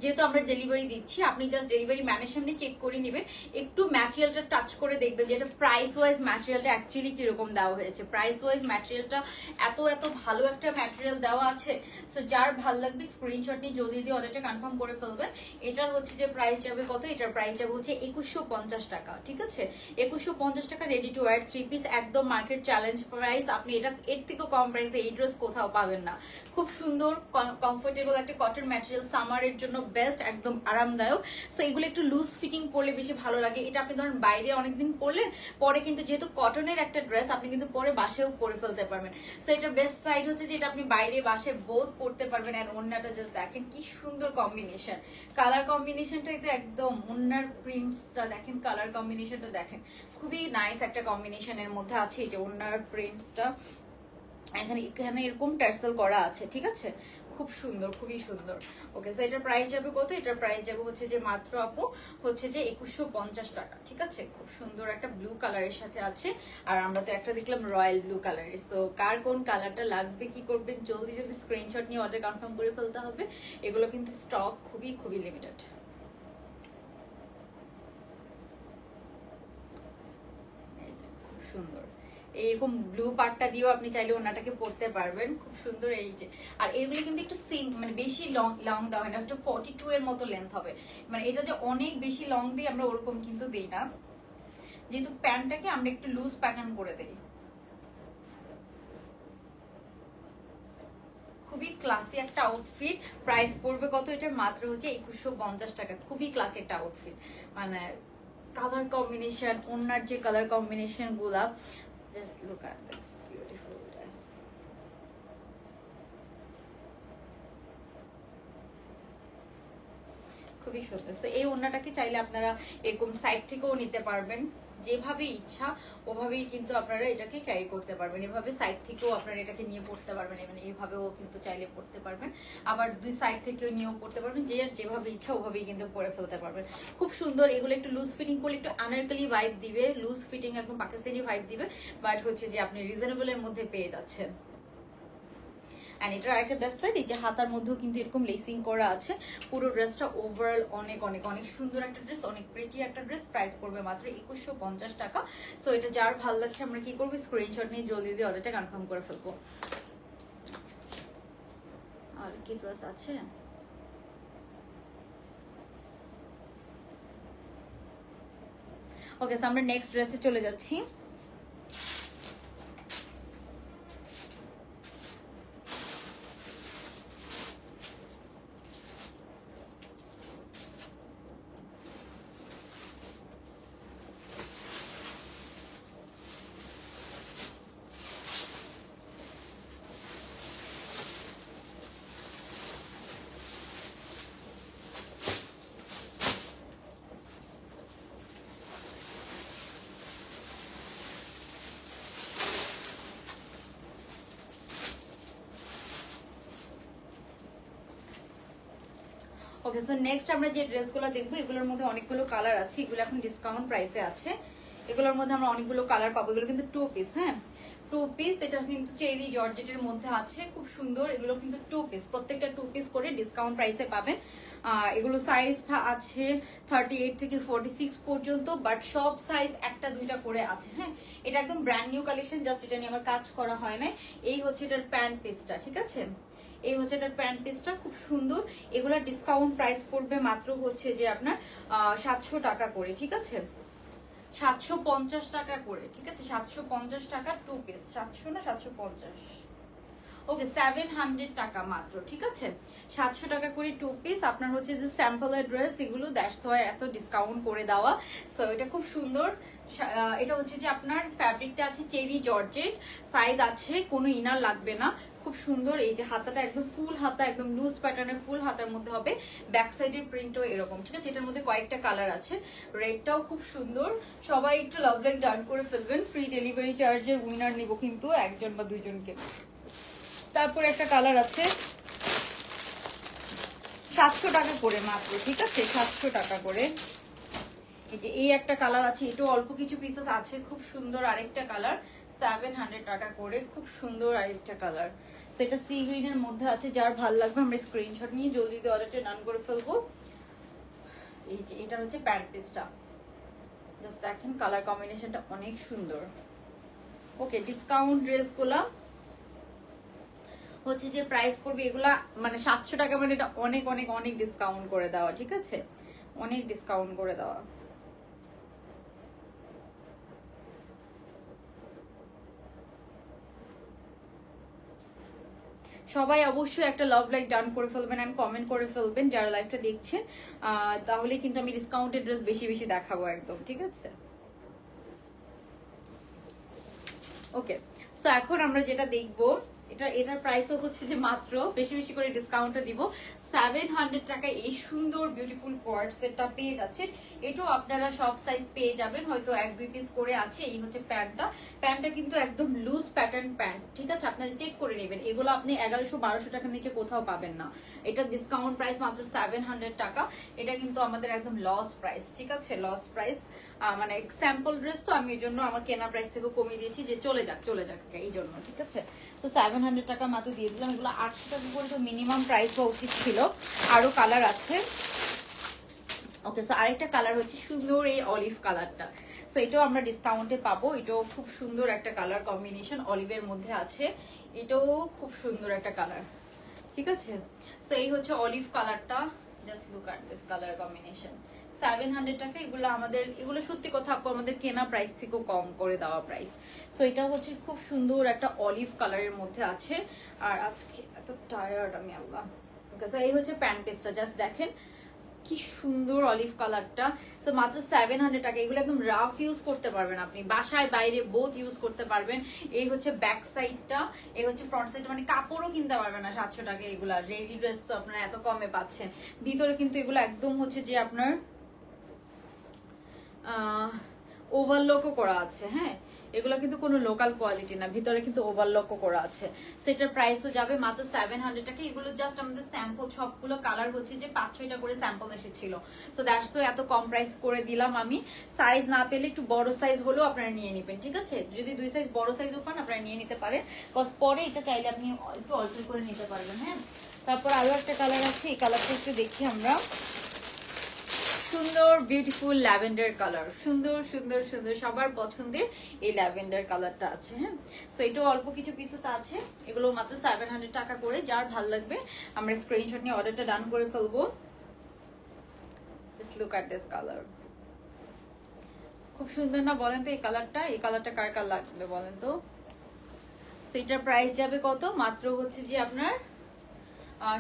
যেহেতু আমরা ডেলিভারি দিচ্ছি, আপনি জাস্ট ডেলিভারি ম্যানের সামনে চেক করে নেবেন, একটু ম্যাটেরিয়ালটা টাচ করে দেখবেন যে এটা প্রাইস ওয়াইজ ম্যাটেরিয়ালটা অ্যাকচুয়ালি কিরকম দেওয়া হয়েছে। প্রাইস ওয়াইজ ম্যাটেরিয়ালটা এত এত ভালো একটা ম্যাটেরিয়াল দেওয়া আছে। সো যার ভালো লাগবে স্ক্রিনশট নিয়ে জলদি দিয়ে অর্ডারটা কনফার্ম করে ফেলবেন। এটার হচ্ছে যে প্রাইস যাবে কত, এটার প্রাইস যাবে হচ্ছে 2150 টাকা, ঠিক আছে, 2150 টাকা রেডি টু ওয়্যার 3 পিস, একদম মার্কেট চ্যালেঞ্জ প্রাইস। আপনি এটা এর থেকেও কম প্রাইসে এই ড্রেস কোথাও পাবেন না। খুব সুন্দর কমফোর্টেবল একটা কটন ম্যাটেরিয়াল, সামারের জন্য বেস্ট, একদম আরামদায়ক। সো এগুলো একটু লুজ ফিটিং পরলে বেশি ভালো লাগে। এটা আপনি ধরেন বাইরে অনেকদিন পরলেন, পরে কিন্তু যেহেতু কটনের একটা ড্রেস আপনি কিন্তু পরে বাসেও পরে ফেলতে পারবেন। সো এটা বেস্ট সাইড হচ্ছে যে এটা আপনি বাইরে বাসে বোথ পরতে পারবেন। আর ওড়নাটা জাস্ট দেখেন কি সুন্দর কম্বিনেশন, কালার কম্বিনেশনটা কিন্তু একদম, ওড়নার প্রিন্টসটা দেখেন, কালার কম্বিনেশনটা দেখেন, খুবই নাইস একটা কম্বিনেশনের মধ্যে আছে। এই যে ওড়নার প্রিন্টসটা এখানে এখানে এরকম টার্সেল করা আছে, ঠিক আছে, খুব সুন্দর, খুবই সুন্দর। ওকে, সো এটার প্রাইস যাবে কত, এটার প্রাইস যাবে হচ্ছে যে মাত্র আপু হচ্ছে যে 2150 টাকা, ঠিক আছে, খুব সুন্দর একটা ব্লু কালারের সাথে আছে। আর আমরা তো একটা দেখলাম রয়্যাল ব্লু কালারের। সো কার কোন কালারটা লাগবে, কি করবেন, জলদি জলদি স্ক্রিনশট নিয়ে অর্ডার কনফার্ম করে ফেলতে হবে। এগুলো কিন্তু স্টক খুবই খুবই লিমিটেড। খুব সুন্দর এইরকম ব্লু পার্টটা দিয়েও আপনি চাইলে ওনাটাকে পরতে পারবেন, খুব সুন্দর। এই যে আর এগুলো কিন্তু একটু মানে বেশি লং দেওয়া হয় না, একটু 42 এর মতো লেন্থ হবে, মানে এটা যে অনেক বেশি লং দিই আমরা ওরকম কিন্তু দিই না, যেহেতু প্যান্টটাকে আমরা একটু লুজ প্যাটার্ন করে দেই। খুবই ক্লাসি একটা আউটফিট, প্রাইস পড়বে কত, এটা মাত্র হচ্ছে 2150 টাকা, খুবই ক্লাসি একটা আউটফিট। মানে কালার কম্বিনেশন, ওনার যে কালার কম্বিনেশন গুলা, just look at this beautiful dress. খুবই সুন্দর। তো এই ওড়নাটাকে চাইলে আপনারা এরকম সাইড থেকেও নিতে পারবেন, যেভাবে ইচ্ছা ওভাবেই কিন্তু আপনারা এটাকে ক্যারি করতে পারবেন। এভাবে সাইড থেকেও আপনারা এটাকে নিয়ে পড়তে পারবেন, মানে এইভাবেও কিন্তু চাইলে পড়তে পারবেন, আবার দুই সাইড থেকেও নিয়েও পড়তে পারবেন, যে যেভাবে ইচ্ছা ওভাবেই কিন্তু পরে ফেলতে পারবেন। খুব সুন্দর। এগুলো একটু লুজ ফিটিং করলে একটু আনারকলি ভাইব দিবে, লুজ ফিটিং একদম পাকিস্তানি ভাইব দিবে, বাট হচ্ছে যে আপনি রিজনেবলের মধ্যে পেয়ে যাচ্ছেন। এন্ড এটার আরেকটা বেস্ট সাইড, এই যে হাতার মধ্যেও কিন্তু এরকম লেসিং করা আছে। পুরো ড্রেসটা ওভারঅল অনেক অনেক অনেক সুন্দর একটা ড্রেস, অনেক প্রিটি একটা ড্রেস। প্রাইস পড়বে মাত্র 2150 টাকা। সো এটা যার ভালো লাগছে আমরা কি করবো, স্ক্রিনশট নিয়ে জলদি জলদি অর্ডারটা কনফার্ম করে ফেলবো। আর কি ড্রেস আছে, ওকে সো আমরা নেক্সট ড্রেসে চলে যাচ্ছি। ওকে সো নেক্সট আমরা যে ড্রেসগুলো দেখবো এগুলোর মধ্যে অনেকগুলো কালার আছে, এগুলো এখন ডিসকাউন্ট প্রাইসে আছে। এগুলোর মধ্যে আমরা অনেকগুলো কালার পাবো। এগুলো কিন্তু 2 পিস, হ্যাঁ 2 পিস। এটা কিন্তু চেরি জর্জেটের মধ্যে আছে, খুব সুন্দর। এগুলো কিন্তু 2 পিস, প্রত্যেকটা 2 পিস করে ডিসকাউন্ট প্রাইসে পাবেন। এগুলো সাইজ আছে 38 থেকে 46 পর্যন্ত, বাট সব সাইজ একটা দুইটা করে আছে, হ্যাঁ। এটা একদম ব্র্যান্ড নিউ কালেকশন, জাস্ট এটা নিয়ে আমার কাজ করা হয় না। এই হচ্ছে এটার প্যান্ট পিসটা, ঠিক আছে, এই হচ্ছে এটার প্যান্ট পিসটা, খুব সুন্দর। এগুলা ডিসকাউন্ট প্রাইস পড়বে মাত্র হচ্ছে যে আপনার 700 টাকা করে, ঠিক আছে, 750 টাকা করে, ঠিক আছে, 750 টাকা 2 পিস। 700 না 750, ওকে 700 টাকা মাত্র, ঠিক আছে, 700 টাকা করে 2 পিস। আপনার হচ্ছে যে স্যাম্পলের ড্রেস, এগুলো দ্যাটস ওয়াই এত ডিসকাউন্ট করে দেওয়া। সো এটা খুব সুন্দর। এটা হচ্ছে যে আপনার ফ্যাব্রিকটা আছে চেরি জর্জেট, সাইজ আছে, কোনো ইনার লাগবে না, খুব সুন্দর। এই যে হাতাটা একদম ফুল হাতা, একদম লুজ প্যাটার্নের ফুল হাতার মধ্যে হবে, ব্যাক সাইডের প্রিন্টও এরকম, ঠিক আছে। এটার মধ্যে কয়েকটা কালার আছে, রেডটাও খুব সুন্দর। সবাই একটু লাভ লাইক ডান করে ফেলবেন। ফ্রি ডেলিভারি চার্জের উইনার নিব কিন্তু একজন বা দুইজনকে। তারপরে একটা কালার আছে 700 টাকা করে মাত্র, ঠিক আছে, 700 টাকা করে। এই যে এই একটা কালার আছে, এটাও অল্প কিছু পিসেস আছে, খুব সুন্দর। আরেকটা কালার 700 টাকা করে, খুব সুন্দর আরেকটা কালার। সেটা সি গ্রিনের মধ্যে আছে, যার ভালো লাগবে আমরা স্ক্রিনশট নিয়ে জলদি অর্ডারটা ডান করে ফেলবো। এই যে এটা হচ্ছে প্যান্ট পিসটা, জাস্ট দেখেন কালার কম্বিনেশনটা অনেক সুন্দর। ওকে ডিসকাউন্ট ড্রেসগুলা হচ্ছে যে প্রাইস পড়বে এগুলা মানে 700 টাকা, মানে এটা অনেক অনেক অনেক ডিসকাউন্ট করে দেওয়া, ঠিক আছে, অনেক ডিসকাউন্ট করে দেওয়া। সবাই অবশ্যই একটা লাভ লাইক ডান করে ফেলবেন এন্ড কমেন্ট করে ফেলবেন যারা লাইভটা দেখছেন, তাহলে কিন্তু আমি ডিসকাউন্টেড ড্রেস বেশি বেশি দেখাবো একদম, ঠিক আছে। ওকে সো এখন আমরা যেটা দেখবো এটার প্রাইসও হচ্ছে যে মাত্র বেশি বেশি করে ডিসকাউন্টে দিব 700 টাকায়। এই সুন্দর বিউটিফুল কোয়ার্ড সেটটা পেয়ে যাচ্ছে। এটাও আপনারা সব সাইজ পেয়ে যাবেন, হয়তো 1-2 পিস করে আছে। এই হচ্ছে প্যান্টটা কিন্তু একদম লুজ প্যাটার্ন প্যান্ট, ঠিক আছে, আপনারা চেক করে নেবেন। এগুলো আপনি 1100-1200 টাকার নিচে কোথাও পাবেন না। এটা ডিসকাউন্ট প্রাইস মাত্র 700 টাকা। এটা কিন্তু আমাদের একদম লস প্রাইস, ঠিক আছে, লস প্রাইস। মানে স্যাম্পল ড্রেস তো আমি এই জন্য আমার কেনা প্রাইস থেকে কমিয়ে দিয়েছি যে চলে যাক এই জন্য, ঠিক আছে। তো 700 টাকা মাত্র দিয়ে দিলাম। এগুলো 800 টাকা করে তো মিনিমাম প্রাইস হওয়া উচিত ছিল। আরো কালার আছে। ওকে সো আরেকটা কালার হচ্ছে সুন্দর এই অলিভ কালারটা। সো এটাও আমরা ডিসকাউন্টে পাবো। এটাও খুব সুন্দর একটা কালার কম্বিনেশন, অলিভের মধ্যে আছে। এটাও খুব সুন্দর একটা কালার, ঠিক আছে। সো এই হচ্ছে অলিভ কালারটা, just look at this colour combination. 700 টাকা। এগুলো সত্যি কথা আপু আমাদের কেনা প্রাইস থেকেও কম করে দেওয়া প্রাইস। সো এটা হচ্ছে খুব সুন্দর একটা অলিভ কালারের মধ্যে আছে। আর আজকে এত টায়ার্ড আমি, আল্লাহ। ওকে সো এই হচ্ছে প্যান্ট পিসটা, জাস্ট দেখেন কি সুন্দর অলিভ কালারটা। সো মাত্র 700 টাকা। এগুলো একদম রাফ ইউজ করতে পারবেন আপনি, বাসায় বাইরে বোথ ইউজ করতে পারবেন। এই হচ্ছে ব্যাক সাইডটা, এই হচ্ছে ফ্রন্ট সাইডটা, মানে কাপড়ও কিনতে পারবেন না 700 টাকা এগুলা। রেডি ড্রেস তো আপনারা এত কমে পাচ্ছেন। ভিতরে কিন্তু এগুলো একদম হচ্ছে যে আপনার ওভারলকও করা আছে। হ্যাঁ, এগুলো কিন্তু কোনো লোকাল কোয়ালিটি না, ভিতরে কিন্তু ওভারলকও করা আছে। সেটার প্রাইসও যাবে মাত্র 700 টাকা। এগুলো জাস্ট আমাদের স্যাম্পল, সবগুলো কালার হচ্ছে যে 5-6টা করে স্যাম্পল এসেছিল। সো দ্যাটস তো এত কম প্রাইস করে দিলাম আমি। সাইজ না পেলে একটু বড় সাইজ হলেও আপনারা নিয়ে নেবেন, ঠিক আছে? যদি 2 সাইজ বড় সাইজও পান আপনারা নিয়ে নিতে পারেন, কজ পরে এটা চাইলে আপনি একটু অল্টার করে নিতে পারবেন। হ্যাঁ, তারপর আরো একটা কালার আছে, এই কালারটা একটু দেখি আমরা। সুন্দর বিউটিফুল ল্যাভেন্ডার কালার, সুন্দর সুন্দর সুন্দর, সবার পছন্দের এই ল্যাভেন্ডার কালারটা আছে। হ্যাঁ, সো এটাও অল্প কিছু পিসেস আছে, এগুলো মাত্র 700 টাকা করে। যার ভাল লাগবে আমরা স্ক্রিনশট নিয়ে অর্ডারটা ডান করে ফেলবো। Just look at this colour, খুব সুন্দর না বলেন তো এই কালারটা? এই কালারটা কার কার লাগবে বলেন তো? সো এটার প্রাইস যাবে কত? মাত্র হচ্ছে যে আপনার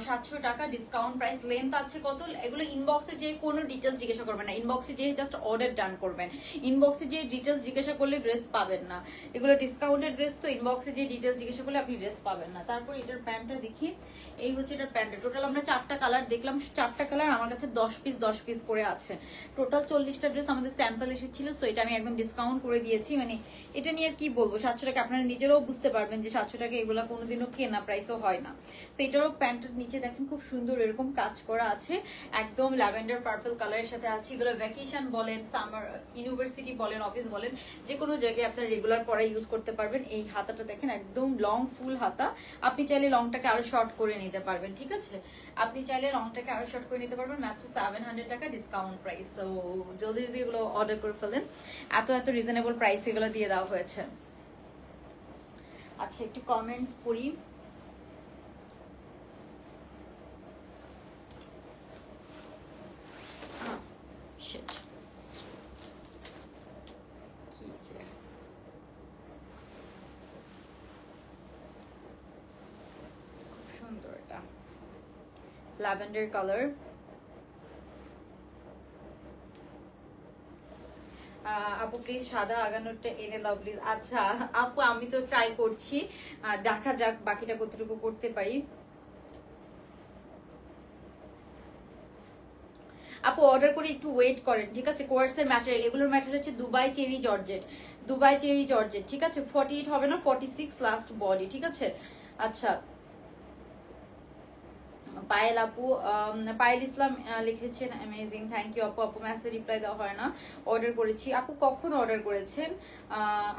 700 টাকা ডিসকাউন্ট প্রাইস। লেন্থ আছে কত? এগুলো ইনবক্সে যে কোনো ডিটেলস জিজ্ঞাসা করবেন না, ইনবক্সে যে জাস্ট অর্ডার ডান করবেন। ইনবক্সে যে ডিটেলস জিজ্ঞাসা করলে ড্রেস পাবেন না, এগুলো ডিসকাউন্টেড ড্রেস, তো ইনবক্সে যে ডিটেলস জিজ্ঞাসা করলে আপনি ড্রেস পাবেন না। তারপর এটার প্যান্টটা দেখি, এই হচ্ছে এটার প্যান্টটা। টোটাল আমরা 4টা কালার দেখলাম, 4টা কালার আমার কাছে 10 পিস করে আছে। টোটাল 40টা ড্রেস আমাদের স্যাম্পল এসেছিল। সো এটা আমি একদম ডিসকাউন্ট করে দিয়েছি। মানে এটা নিয়ে আর কি বলবো, 700 টাকা। আপনারা নিজেরাও বুঝতে পারবেন যে 700 টাকা এগুলো কোনোদিনও কেনা প্রাইসও হয় না। তো এটারও প্যান্ট নিচে দেখেন খুব সুন্দর এরকম কাজ করা আছে, একদম ল্যাভেন্ডার পার্পল কালারের সাথে আছে। এগুলো ভ্যাকেশন বলেন, সামার, ইউনিভার্সিটি বলেন, অফিস বলেন, যে কোনো জায়গায় আপনার রেগুলার পরে ইউজ করতে পারবেন। এই হাতাটা দেখেন একদম লং ফুল হাতা, আপনি চাইলে লংটাকে আরো শর্ট করে নিতে পারবেন, ঠিক আছে? আপনি চাইলে লংটাকে আরো শর্ট করে নিতে পারবেন। মাত্র 700 টাকা ডিসকাউন্ট প্রাইস। সো জলদি জলদি এগুলো অর্ডার করে ফেলেন, এত রিজনেবল প্রাইস এগুলো দিয়ে দেওয়া হয়েছে। আচ্ছা, একটু কমেন্টস পড়ি। সুন্দর, এটা ল্যাভেন্ডার কালার। আপু প্লিজ সাদা আগানোরটা এনে দাও প্লিজ। আচ্ছা আপু, আমি তো ট্রাই করছি, দেখা যাক বাকিটা কতটুকু করতে পারি। আপু অর্ডার করে একটু ওয়েট করেন, ঠিক আছে? কোয়ার্সের ম্যাটেরিয়াল, এগুলোর ম্যাটেরিয়াল হচ্ছে Dubai cherry georgette, Dubai cherry georgette, ঠিক আছে? 48 হবে না, 46 লাস্ট বডি, ঠিক আছে? আচ্ছা, পায়েল আপু, পায়েল ইসলাম লিখেছেন অ্যামেজিং, থ্যাংক ইউ আপু। আপু মেসেজ রিপ্লাই দেওয়া হয় না, অর্ডার করেছি। আপু কখন অর্ডার করেছেন?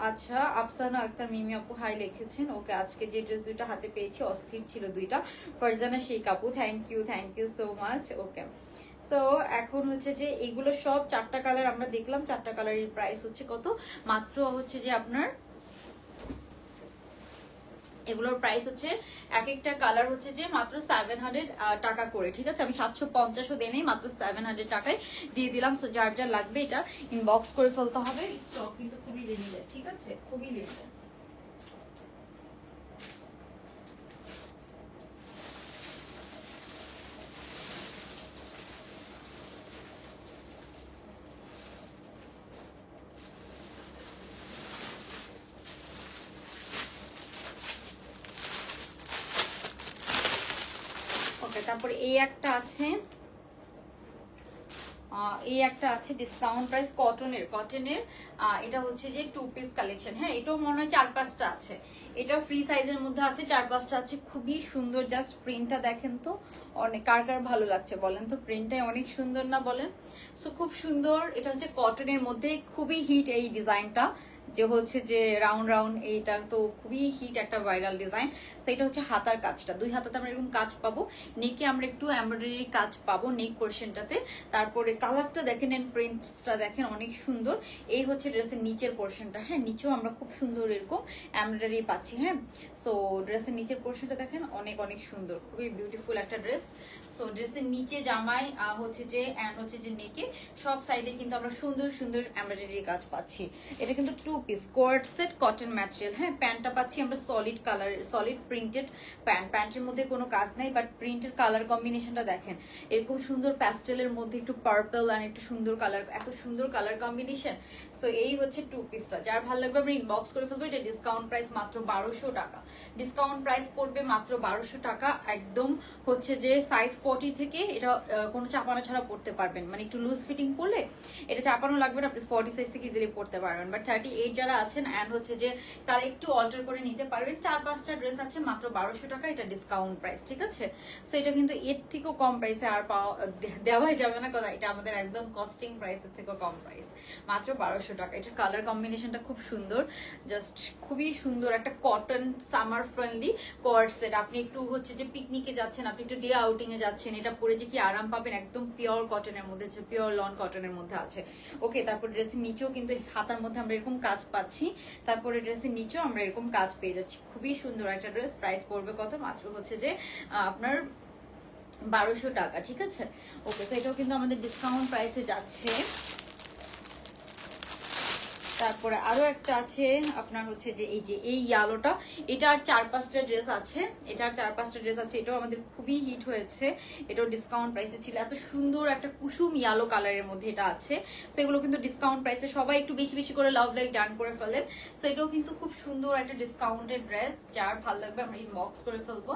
আচ্ছা, আফসানা আক্তার মিমি আপু হাই লিখেছেন। ওকে, আজকে যে ড্রেস দুইটা হাতে পেয়েছি অস্থির ছিল দুইটা। ফারজানা শেখ আপু, thank you so much. Okay, so এখন হচ্ছে যে এগুলো সব 4টা কালার আমরা দেখলাম, 4টা কালারের প্রাইস হচ্ছে কত? মাত্র হচ্ছে যে আপনার এগুলোর প্রাইস হচ্ছে এক একটা কালার হচ্ছে যে মাত্র 700 টাকা করে, ঠিক আছে? আমি 750ও দেই নাই, মাত্র 700 টাকায় দিয়ে দিলাম। সো যার যার লাগবে এটা ইনবক্স করে ফেলতে হবে। স্টক কিন্তু খুবই লিমিটেড, ঠিক আছে? খুবই লিমিটেড। ওকে, তারপর এই একটা আছে, ডিসকাউন্ট প্রাইস কটনের এটা হচ্ছে যে 2 পিস কালেকশন। হ্যাঁ, এটাও মনে হয় 4-5টা আছে, এটা ফ্রি সাইজের মধ্যে আছে, 4-5টা আছে। খুবই সুন্দর, জাস্ট প্রিন্টটা দেখেন তো, অনেক কার কার ভালো লাগছে বলেন তো? প্রিন্টটাই অনেক সুন্দর না বলেন? সো খুব সুন্দর, এটা হচ্ছে কটনের মধ্যে, খুবই হিট এই ডিজাইনটা, যে হচ্ছে যে রাউন্ড এইটা তো খুবই হিট একটা ভাইরাল ডিজাইন। সেটা হচ্ছে হাতার কাজটা, 2 হাতাতে আমরা এরকম কাজ পাবো, নেকে আমরা একটু এমব্রয়ডারি কাজ পাবো নেক পোর্শনটাতে। তারপরে কালারটা দেখেন এন্ড প্রিন্টসটা দেখেন অনেক সুন্দর। এই হচ্ছে ড্রেসের নিচের পোর্শনটা। হ্যাঁ, নিচেও আমরা খুব সুন্দর এরকম এমব্রয়ডারি পাচ্ছি। হ্যাঁ, সো ড্রেসের নিচের পোর্শনটা দেখেন অনেক সুন্দর, খুবই বিউটিফুল একটা ড্রেস। সো ড্রেসের নিচে জামাই হচ্ছে যে এন্ড হচ্ছে যে নেকে সব সাইডে কিন্তু আমরা সুন্দর এমব্রয়ডারি কাজ পাচ্ছি। এটা কিন্তু 2 পিস কোয়ার্ড সেট কটন ম্যাটেরিয়াল। হ্যাঁ, প্যান্টটা পাচ্ছি আমরা সলিড কালারের, সলিড প্রিন্টেড প্যান্ট। প্যান্টের মধ্যে কোনো কাজ নেই, বাট প্রিন্টের কালার কম্বিনেশনটা দেখেন, এরকম সুন্দর প্যাস্টেলের মধ্যে একটু পার্পল আর একটু সুন্দর কালার, এত সুন্দর কালার কম্বিনেশন। সো এই হচ্ছে 2 পিসটা। যার ভালো লাগবে আমরা ইনবক্স করে ফেলবো। এটা ডিসকাউন্ট প্রাইস মাত্র 1200 টাকা। ডিসকাউন্ট প্রাইস পড়বে মাত্র 1200 টাকা। একদম হচ্ছে যে সাইজ 40 থেকে এটা কোনো চাপানো ছাড়া পড়তে পারবেন, মানে একটু লুজ ফিটিং পরলে এটা চাপানো লাগবে না, আপনি 40 সাইজ থেকে ইজিলি পড়তে পারবেন। বাট 38 যারা আছেন অ্যান্ড হচ্ছে যে তারা একটু অল্টার করে নিতে পারবেন। 4-5টা ড্রেস আছে মাত্র 1200 টাকা, এটা ডিসকাউন্ট প্রাইস, ঠিক আছে? সো এটা কিন্তু এর থেকেও কম প্রাইসে আর পাওয়া দেওয়াই যাবে না কথা, এটা আমাদের একদম কস্টিং প্রাইসের থেকেও কম প্রাইস, মাত্র 1200 টাকা। এটার কালার কম্বিনেশনটা খুব সুন্দর, জাস্ট খুবই সুন্দর একটা কটন সামার ফ্রেন্ডলি কোয়ার্ড সেট। আপনি একটু হচ্ছে যে পিকনিকে যাচ্ছেন, আপনি একটু ডে আউটিং এ যাচ্ছেন, এটা পরে যে কি আরাম পাবেন, একদম পিওর কটনের মধ্যে, পিওর লন কটনের মধ্যে আছে। ওকে, তারপর ড্রেসের নিচেও কিন্তু হাতার মধ্যে আমরা এরকম কাজ পাচ্ছি, তারপরে ড্রেসের নিচেও আমরা এরকম কাজ পেয়ে যাচ্ছি। খুবই সুন্দর একটা ড্রেস। প্রাইস পড়বে কত? মাত্র হচ্ছে যে আপনার 1200 টাকা, ঠিক আছে? ওকে, তো এটাও কিন্তু আমাদের ডিসকাউন্ট প্রাইসে যাচ্ছে। তারপরে আরো একটা আছে আপনার হচ্ছে যে এই ইয়ালোটা, এটার 4-5টা ড্রেস আছে, এটার 4-5টা ড্রেস আছে, এটাও আমাদের খুবই হিট হয়েছে, এটাও ডিসকাউন্ট প্রাইসে ছিল। এত সুন্দর একটা কুসুম ইয়ালো কালারের মধ্যে এটা আছে, তো এগুলো কিন্তু ডিসকাউন্ট প্রাইসে। সবাই একটু বেশি বেশি করে লাভ লাইক ডান করে ফেলেন। তো এটাও কিন্তু খুব সুন্দর একটা ডিসকাউন্টেড ড্রেস, যার ভালো লাগবে আমরা ইনবক্স করে ফেলবো।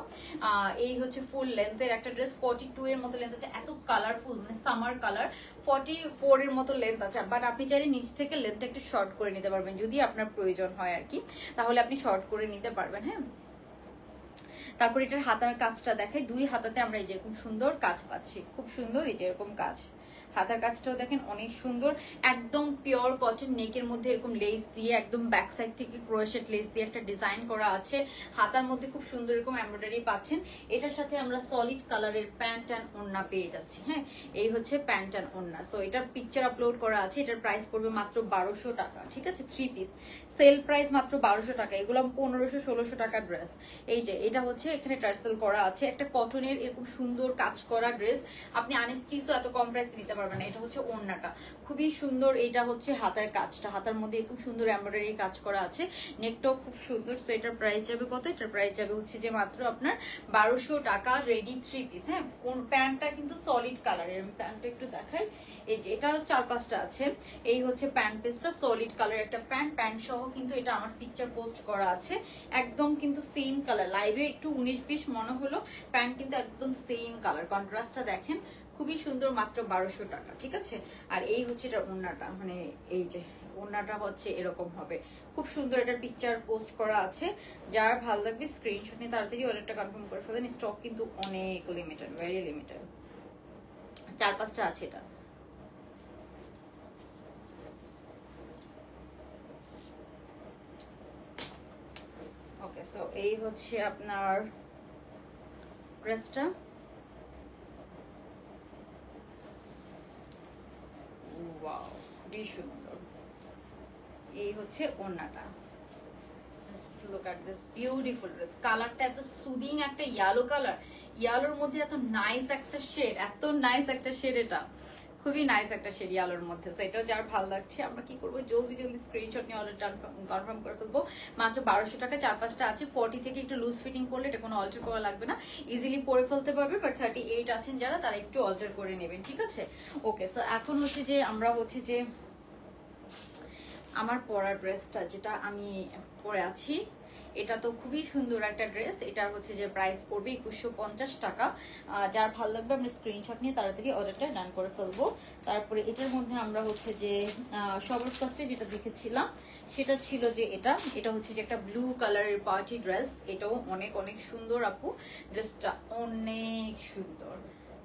এই হচ্ছে ফুল লেন্থের একটা ড্রেস, 42 এর মতো লেন্থ আছে, এত কালারফুল, মানে সামার কালার। 44 এর মতো লেন্থ আছে, বাট আপনি চাইলে নিচ থেকে লেন্থটা একটু শর্ট করে নিতে পারবেন যদি আপনার প্রয়োজন হয় আর কি, তাহলে আপনি শর্ট করে নিতে পারবেন। হ্যাঁ, তারপর এটার হাতার কাজটা দেখাই, 2 হাতাতে আমরা এই যেরকম সুন্দর কাজ পাচ্ছি, খুব সুন্দর এই যেরকম কাজ। হাতার কাজটাও দেখেন অনেক সুন্দর, একদম পিওর কটন, নেকের মধ্যে এরকম লেস দিয়ে একদম ব্যাক সাইড থেকে ক্রোশেট লেস দিয়ে একটা ডিজাইন করা আছে। হাতার মধ্যে খুব সুন্দর এরকম এমব্রয়ডারি পাচ্ছেন। এটার সাথে আমরা সলিড কালারের প্যান্ট অ্যান্ড ওড়না পেয়ে যাচ্ছি। হ্যাঁ, এই হচ্ছে প্যান্ট অ্যান্ড ওড়না। সো এটার পিকচার আপলোড করা আছে, এটার প্রাইস পড়বে মাত্র 1200 টাকা, ঠিক আছে? 3 পিস, সেল প্রাইস মাত্র 1200 টাকা। এগুলো 1500-1600 টাকা ড্রেস। এই যে এটা হচ্ছে এখানে টার্সেল করা আছে, একটা কটনের এরকম সুন্দর কাজ করা ড্রেস, আপনি আনস্টিচও এত কম প্রাইসে নিতে পারবেন না। এটা হচ্ছে ওড়নাটা খুবই সুন্দর, এটা হচ্ছে হাতার কাজটা, হাতার মধ্যে এরকম সুন্দর এমব্রয়ডারি কাজ করা আছে, নেকটাও খুব সুন্দর। তো এটার প্রাইস যাবে কত? এটার প্রাইস যাবে হচ্ছে যে মাত্র আপনার 1200 টাকা, রেডি 3 পিস। হ্যাঁ, প্যান্টটা কিন্তু সলিড কালারের, আমি প্যান্টটা একটু দেখাই। এই যে এটা 4-5টা আছে, এই হচ্ছে প্যান্ট পিসটা, সলিড কালার একটা প্যান্ট, প্যান্ট সহ কিন্তু এটা আমার পিকচার পোস্ট করা আছে, একদম কিন্তু সেম কালার। লাইভে একটু 19-20 মনে হলো, প্যান্ট কিন্তু একদম সেম কালার, কন্ট্রাস্টটা দেখেন খুবই সুন্দর, মাত্র 1200 টাকা, ঠিক আছে? আর এই হচ্ছে এটা ওড়নাটা, মানে এই যে ওড়নাটা হচ্ছে এরকম হবে, খুব সুন্দর একটা পিকচার পোস্ট করা আছে। যার ভালো লাগবে স্ক্রিনশট নিয়ে তাড়াতাড়ি অর্ডারটা কনফার্ম করে ফেলেন, স্টক কিন্তু অনেক লিমিটেড, ভেরি লিমিটেড। 4-5টা আছে এটা। ওকে, সো এই হচ্ছে আপনার ড্রেসটা। ওয়াও, খুবই সুন্দর। এই হচ্ছে ওড়নাটা, just look at this beautiful dress. কালারটা এত সুদিং একটা ইয়েলো কালার, ইয়েলোর মধ্যে এত নাইস একটা শেড, এত নাইস একটা শেড, এটা খুবই নাইস একটা শেড ইয়েলোর মধ্যে। সো এটাও যার ভালো লাগছে আমরা কি করবো, জলদি জলদি স্ক্রিনশট নিয়ে অর্ডারটা কনফার্ম করে ফেলবো। মাত্র 1200 টাকা, 4-5টা আছে। 40 থেকে একটু লুজ ফিটিং করলে এটা কোনো অল্টার করা লাগবে না, ইজিলি পরে ফেলতে পারবে। বাট 38 আছেন যারা, তারা একটু অল্টার করে নেবেন, ঠিক আছে? ওকে, সো এখন হচ্ছে যে আমরা হচ্ছে যে আমার পরার ড্রেসটা যেটা আমি পরে আছি, এটা তো খুবই সুন্দর একটা ড্রেস। এটার হচ্ছে যে প্রাইস পড়বে 2150 টাকা। যার ভালো লাগবে আমরা স্ক্রিনশট নিয়ে তাড়াতাড়ি অর্ডারটা ডান করে ফেলবো। তারপরে এটার মধ্যে আমরা হচ্ছে যে সবার ফার্স্টে যেটা দেখেছিলাম সেটা ছিল যে এটা হচ্ছে যে একটা ব্লু কালারের পার্টি ড্রেস। এটাও অনেক অনেক সুন্দর আপু, ড্রেসটা অনেক সুন্দর,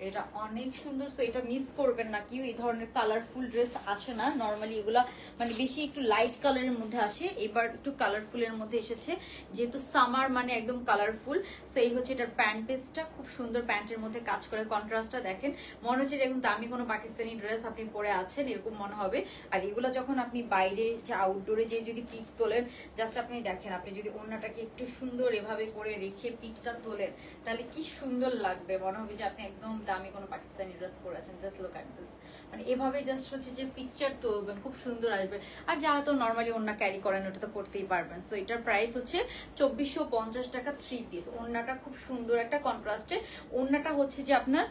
এটা অনেক সুন্দর। তো এটা মিস করবেন না কেউ, এই ধরনের কালারফুল ড্রেস আসে না নর্মালি, এগুলা মানে বেশি একটু লাইট কালারের মধ্যে আসে, এবার একটু কালারফুলের মধ্যে এসেছে, যেহেতু সামার মানে একদম কালারফুল। সো এই হচ্ছে এটার প্যান্ট পিসটা, খুব সুন্দর প্যান্টের মধ্যে কাজ করে, কন্ট্রাস্টটা দেখেন, মনে হচ্ছে দেখুন দামি কোনো পাকিস্তানি ড্রেস আপনি পরে আছেন এরকম মনে হবে। আর এগুলো যখন আপনি বাইরে যে আউটডোরে যে যদি পিক তোলেন, জাস্ট আপনি দেখেন, আপনি যদি ওড়নাটাকে একটু সুন্দর এভাবে করে রেখে পিকটা তোলেন, তাহলে কি সুন্দর লাগবে, মনে হবে যে আপনি একদম দামি কোনো পাকিস্তানি ড্রেস পরেছেন, জাস্ট লুক অ্যাট দিস। মানে এভাবে জাস্ট হচ্ছে যে পিকচার তুলবেন, খুব সুন্দর আসবে। আর যারা তো নর্মালি ওড়না ক্যারি করেন ওটা তো করতেই পারবেন। সো এটার প্রাইস হচ্ছে 2450 টাকা 3 পিস। ওড়নাটা খুব সুন্দর একটা কন্ট্রাস্টে, ওড়নাটা হচ্ছে যে আপনার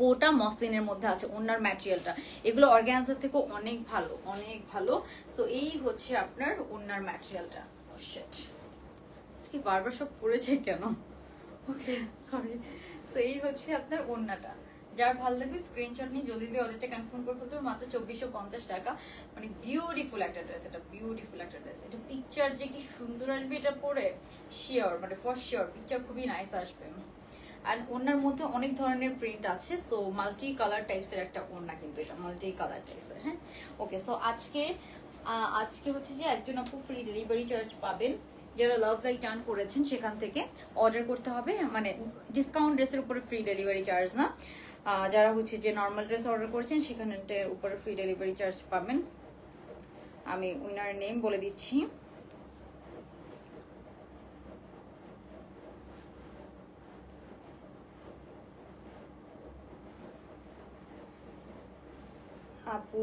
কোটা মসলিনের মধ্যে আছে ওনার ম্যাটেরিয়ালটা, এগুলো অর্গানজার থেকে অনেক ভালো, অনেক ভালো। সো এই হচ্ছে আপনার ওনার ম্যাটেরিয়ালটা। আজকে বারবার সব পড়েছে কেন, ওকে সরি। সো এই হচ্ছে আপনার ওড়নাটা, যার ভালো লাগবে স্ক্রিনশট নিয়ে জলদি দিয়ে অর্ডারটা কনফার্ম করে ফেলতে হবে। মাত্র 2450 টাকা। মানে বিউটিফুল একটা ড্রেস, এটা বিউটিফুল একটা ড্রেস। এটা পিকচার যে কি সুন্দর আসবে এটা পরে, শিওর, মানে ফর শিওর পিকচার খুবই নাইস আসবে। আর ওনার মধ্যে অনেক ধরনের প্রিন্ট আছে, সো মাল্টি কালার টাইপসের একটা ওড়না, কিন্তু এটা মাল্টি কালার টাইপসের। হ্যাঁ ওকে। সো আজকে হচ্ছে যে একজন আপু ফ্রি ডেলিভারি চার্জ পাবেন, যারা লাভ লাইক টার্ন করেছেন সেখান থেকে অর্ডার করতে হবে। মানে ডিসকাউন্ট ড্রেসের উপরে ফ্রি ডেলিভারি চার্জ না, যারা হচ্ছে যে নর্মাল ড্রেস অর্ডার করেছেন সেখানটার উপরে ফ্রি ডেলিভারি চার্জ পাবেন। আমি উইনার নেম বলে দিচ্ছি, আপু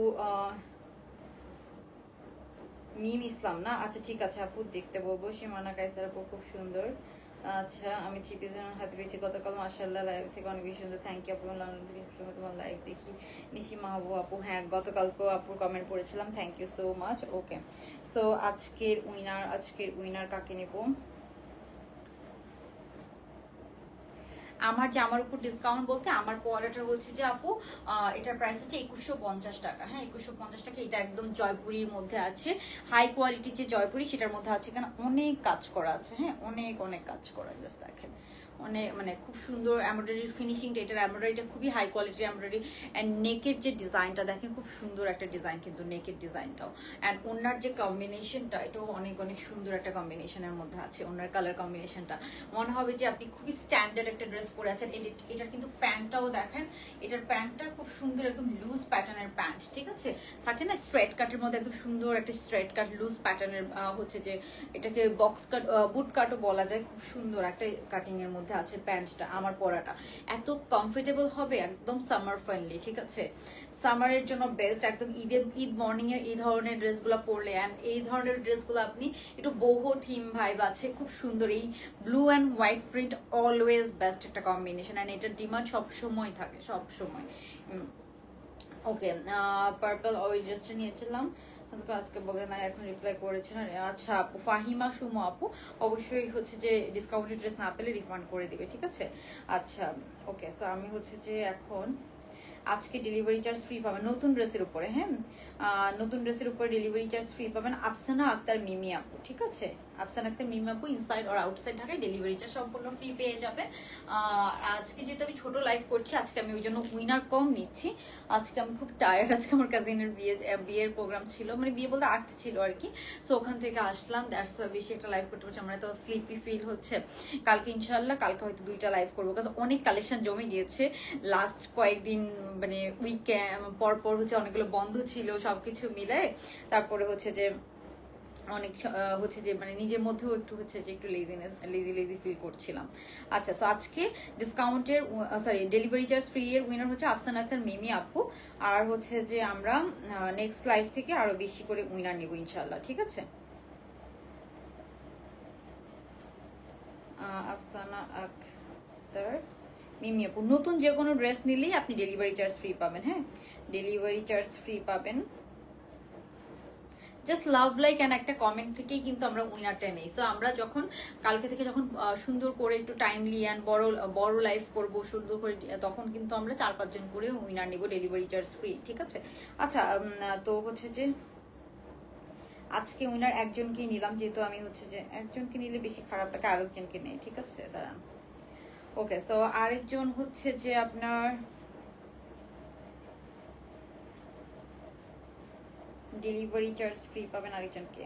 মিম ইসলাম না? আচ্ছা ঠিক আছে আপু, দেখতে বলবো। সীমানা কাইসার আপু খুব সুন্দর। আচ্ছা আমি 3 পিস হাতে পেয়েছি গতকাল, মাশাআল্লাহ লাইভ থেকে অনেক বেশি সুন্দর। থ্যাংক ইউ আপু, লন্ডন থেকে তোমার লাইভ দেখি। নিশি মাহবুব আপু, হ্যাঁ গতকাল তো আপুর কমেন্ট পড়েছিলাম, thank you so much. Okay so আজকের উইনার কাকে নেব? আমার জামার উপর ডিসকাউন্ট বলতে আমার কোয়ালিটার হচ্ছে যে আপু এটার প্রাইস হচ্ছে 2150 টাকা। হ্যাঁ 2150 টাকা। এটা একদম জয়পুরির মধ্যে আছে, হাই কোয়ালিটি যে জয়পুরি সেটার মধ্যে আছে। এখানে অনেক কাজ করা আছে, হ্যাঁ অনেক অনেক কাজ করা, জাস্ট দেখেন অনেক, মানে খুব সুন্দর এমব্রয়ডারির ফিনিশিংটা। এটার এমব্রয়ডারিটা খুবই হাই কোয়ালিটির এমব্রয়ডারি। অ্যান্ড নেকের যে ডিজাইনটা দেখেন, খুব সুন্দর একটা ডিজাইন কিন্তু নেকের ডিজাইনটাও। অ্যান্ড ওনার যে কম্বিনেশনটা, এটাও অনেক অনেক সুন্দর একটা কম্বিনেশনের মধ্যে আছে। ওনার কালার কম্বিনেশনটা মনে হবে যে আপনি খুবই স্ট্যান্ডার্ড একটা ড্রেস পরে আছেন। এটার কিন্তু প্যান্টটাও দেখেন, এটার প্যান্টটা খুব সুন্দর, একদম লুজ প্যাটার্নের প্যান্ট, ঠিক আছে? থাকে না স্ট্রেট কাটের মধ্যে একদম সুন্দর একটা স্ট্রেট কাট লুজ প্যাটার্নের, হচ্ছে যে এটাকে বক্স কাট বুট কাটও বলা যায়। খুব সুন্দর একটা কাটিং এর মধ্যে আছে প্যান্টটা। আমার পরাটা এত কমফোর্টেবল হবে, একদম সামার ফ্রেন্ডলি, ঠিক আছে? সামারের জন্য বেস্ট, একদম ঈদ মর্নিং এ এই ধরনের ড্রেসগুলো পরলে। অ্যান্ড এই ধরনের ড্রেসগুলো আপনি একটু বহু থিম ভাইব আছে, খুব সুন্দর। এই blue and white print always best একটা কম্বিনেশন। অ্যান্ড এটার ডিমান্ড সবসময় থাকে, সবসময়। ওকে পার্পল ওই ড্রেসটা নিয়েছিলাম আজকে, বলে না এখন রিপ্লাই করেছেন। আচ্ছা আপু ফাহিমা সুমো আপু অবশ্যই হচ্ছে যে ডিসকাউন্টেড ড্রেস না পেলে রিফান্ড করে দিবে, ঠিক আছে? আচ্ছা ওকে। সো আমি হচ্ছে যে এখন আজকে ডেলিভারি চার্জ ফ্রি পাবেন নতুন ড্রেসের উপরে। হ্যাঁ নতুন ড্রেসের উপরে ডেলিভারি চার্জ ফ্রি পাবেন আফসানা আক্তার মিমি আপু, ঠিক আছে? আফসানা আক্তার মিমি আপু ইনসাইড আর আউটসাইড ঢাকায় ডেলিভারি চার্জ সম্পূর্ণ ফ্রি পেয়ে যাবে। আজকে যেহেতু আমি ছোট লাইভ করছি, আজকে আমি ওই জন্য উইনার কম নিচ্ছি। আজকে আমি খুব টায়ার্ড, আজকে আমার কাজিনের বিয়ের প্রোগ্রাম ছিল, মানে বিয়ে বলতে আর্ট ছিল আর কি। সো ওখান থেকে আসলাম, দ্যাটস বেশি একটা লাইভ করতে পারছি। আমরা তো স্লিপি ফিল হচ্ছে। কালকে ইনশাল্লাহ, কালকে হয়তো 2টা লাইভ করবো, কারণ অনেক কালেকশন জমে গিয়েছে লাস্ট কয়েকদিন, মানে উইকেন্ড পর হচ্ছে অনেকগুলো বন্ধ ছিল, সবকিছু মিলে তারপরে হচ্ছে যে অনেক হচ্ছে যে মানে নিজের মধ্যেও একটু হচ্ছে যে একটু লেজি ফিল করছিলাম। আচ্ছা সো আজকে ডিসকাউন্টের ডেলিভারি চার্জ ফ্রি এর উইনার হচ্ছে আফসানা আক্তার মিমি আপু। আর হচ্ছে যে আমরা নেক্সট লাইভ থেকে আরো বেশি করে উইনার নিব ইনশাল্লাহ, ঠিক আছে? আফসানা আক্তার মিমি আপু, নতুন যে কোনো ড্রেস নিলেই আপনি ডেলিভারি চার্জ ফ্রি পাবেন। হ্যাঁ ডেলিভারি চার্জ ফ্রি পাবেন। জাস্ট লাভ লাইক অ্যান্ড একটা কমেন্ট থেকেই কিন্তু আমরা উইনারটা নেই। সো আমরা যখন কালকে থেকে যখন সুন্দর করে একটু টাইমলি অ্যান্ড বড় লাইভ করব সুন্দর করে, তখন কিন্তু আমরা 4-5 জন করে উইনার নিব ডেলিভারি চার্জ ফ্রি, ঠিক আছে? আচ্ছা তো হচ্ছে যে আজকে উইনার একজনকেই নিলাম, যেহেতু আমি হচ্ছে যে একজনকে নিলে বেশি খারাপ লাগে, আরেকজনকে নেই, ঠিক আছে? দাঁড়ান। ওকে সো আরেকজন হচ্ছে যে আপনার ডেলিভারি চার্জ ফ্রি পাবেন আরেকজনকে।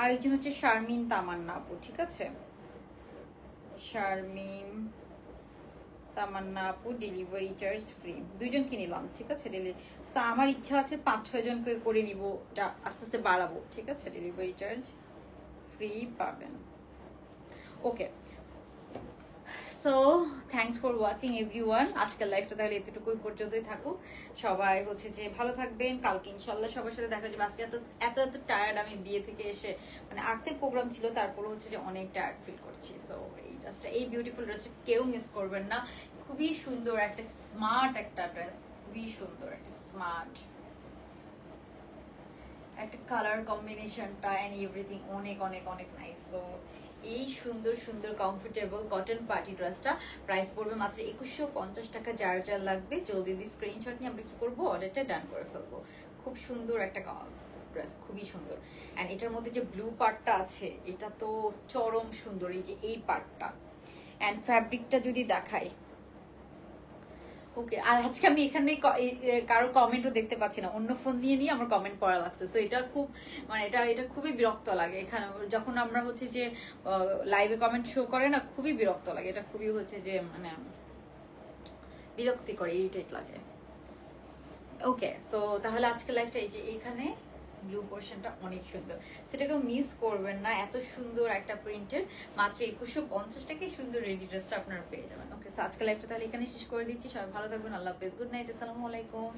আরেকজন হচ্ছে শারমিন তামান্না আপু, ঠিক আছে? শারমিন তামান্না আপু ডেলিভারি চার্জ ফ্রি, 2 জনকে নিলাম, ঠিক আছে? তো আমার ইচ্ছা আছে 5-6 জনকে করে নিব, আস্তে আস্তে বাড়াবো, ঠিক আছে? ডেলিভারি চার্জ ফ্রি পাবেন। Okay, so thanks for watching everyone. আজকের লাইফটা তাহলে এতটুকুই পর্যন্তই থাকুক। সবাই হচ্ছে যে ভালো থাকবেন। কালকে ইনশাল্লাহ সবার সাথে দেখা যাবে। আজকে এত এত এত টায়ার্ড, আমি বিয়ে থেকে এসে মানে আজকের প্রোগ্রাম ছিল, তারপরে হচ্ছে যে অনেক টায়ার্ড ফিল করছি। সো এই ড্রেসটা, এই বিউটিফুল ড্রেসটা কেউ মিস করবেন না। খুবই সুন্দর একটা স্মার্ট একটা ড্রেস, খুবই সুন্দর একটা স্মার্ট একটা কালার কম্বিনেশনটা এন্ড এভরিথিং অনেক অনেক অনেক নাইস। সো এই সুন্দর সুন্দর কমফোর্টেবল কটন পার্টি ড্রেসটা প্রাইস পড়বে মাত্র 2150 টাকা। যার যার লাগবে জলদি স্ক্রিনশট নিয়ে আমরা কি করবো, অর্ডারটা ডান করে ফেলবো। খুব সুন্দর একটা ড্রেস, খুবই সুন্দর। অ্যান্ড এটার মধ্যে যে ব্লু পার্টটা আছে এটা তো চরম সুন্দর, এই যে এই পার্টটা। অ্যান্ড ফ্যাব্রিকটা যদি দেখাই, ওকে। আর আজকে আমি এখানে কারো কমেন্টও দেখতে পাচ্ছি না, অন্য ফোন দিয়ে নিয়ে আমার কমেন্ট পড়া লাগছে। সো এটা খুব মানে এটা খুবই বিরক্ত লাগে। এখানে যখন আমরা হচ্ছে যে লাইভে কমেন্ট শো করে না, খুবই বিরক্ত লাগে। এটা খুবই হচ্ছে যে মানে বিরক্তি করে, ইরিটেট লাগে। ওকে, সো তাহলে আজকে লাইভটা এই যে এখানে ব্লু পোর্শনটা অনেক সুন্দর, সেটাকেও মিস করবেন না। এত সুন্দর একটা প্রিন্টের মাত্র 2150 টাকায় সুন্দর রেডি ড্রেসটা আপনারা পেয়ে যাবেন। ওকে, সো আজকে লাইভটা তাহলে এখানে শেষ করে দিচ্ছি। সবাই ভালো থাকবেন, আল্লাহ হাফেজ, গুড নাইট, আসসালামু আলাইকুম।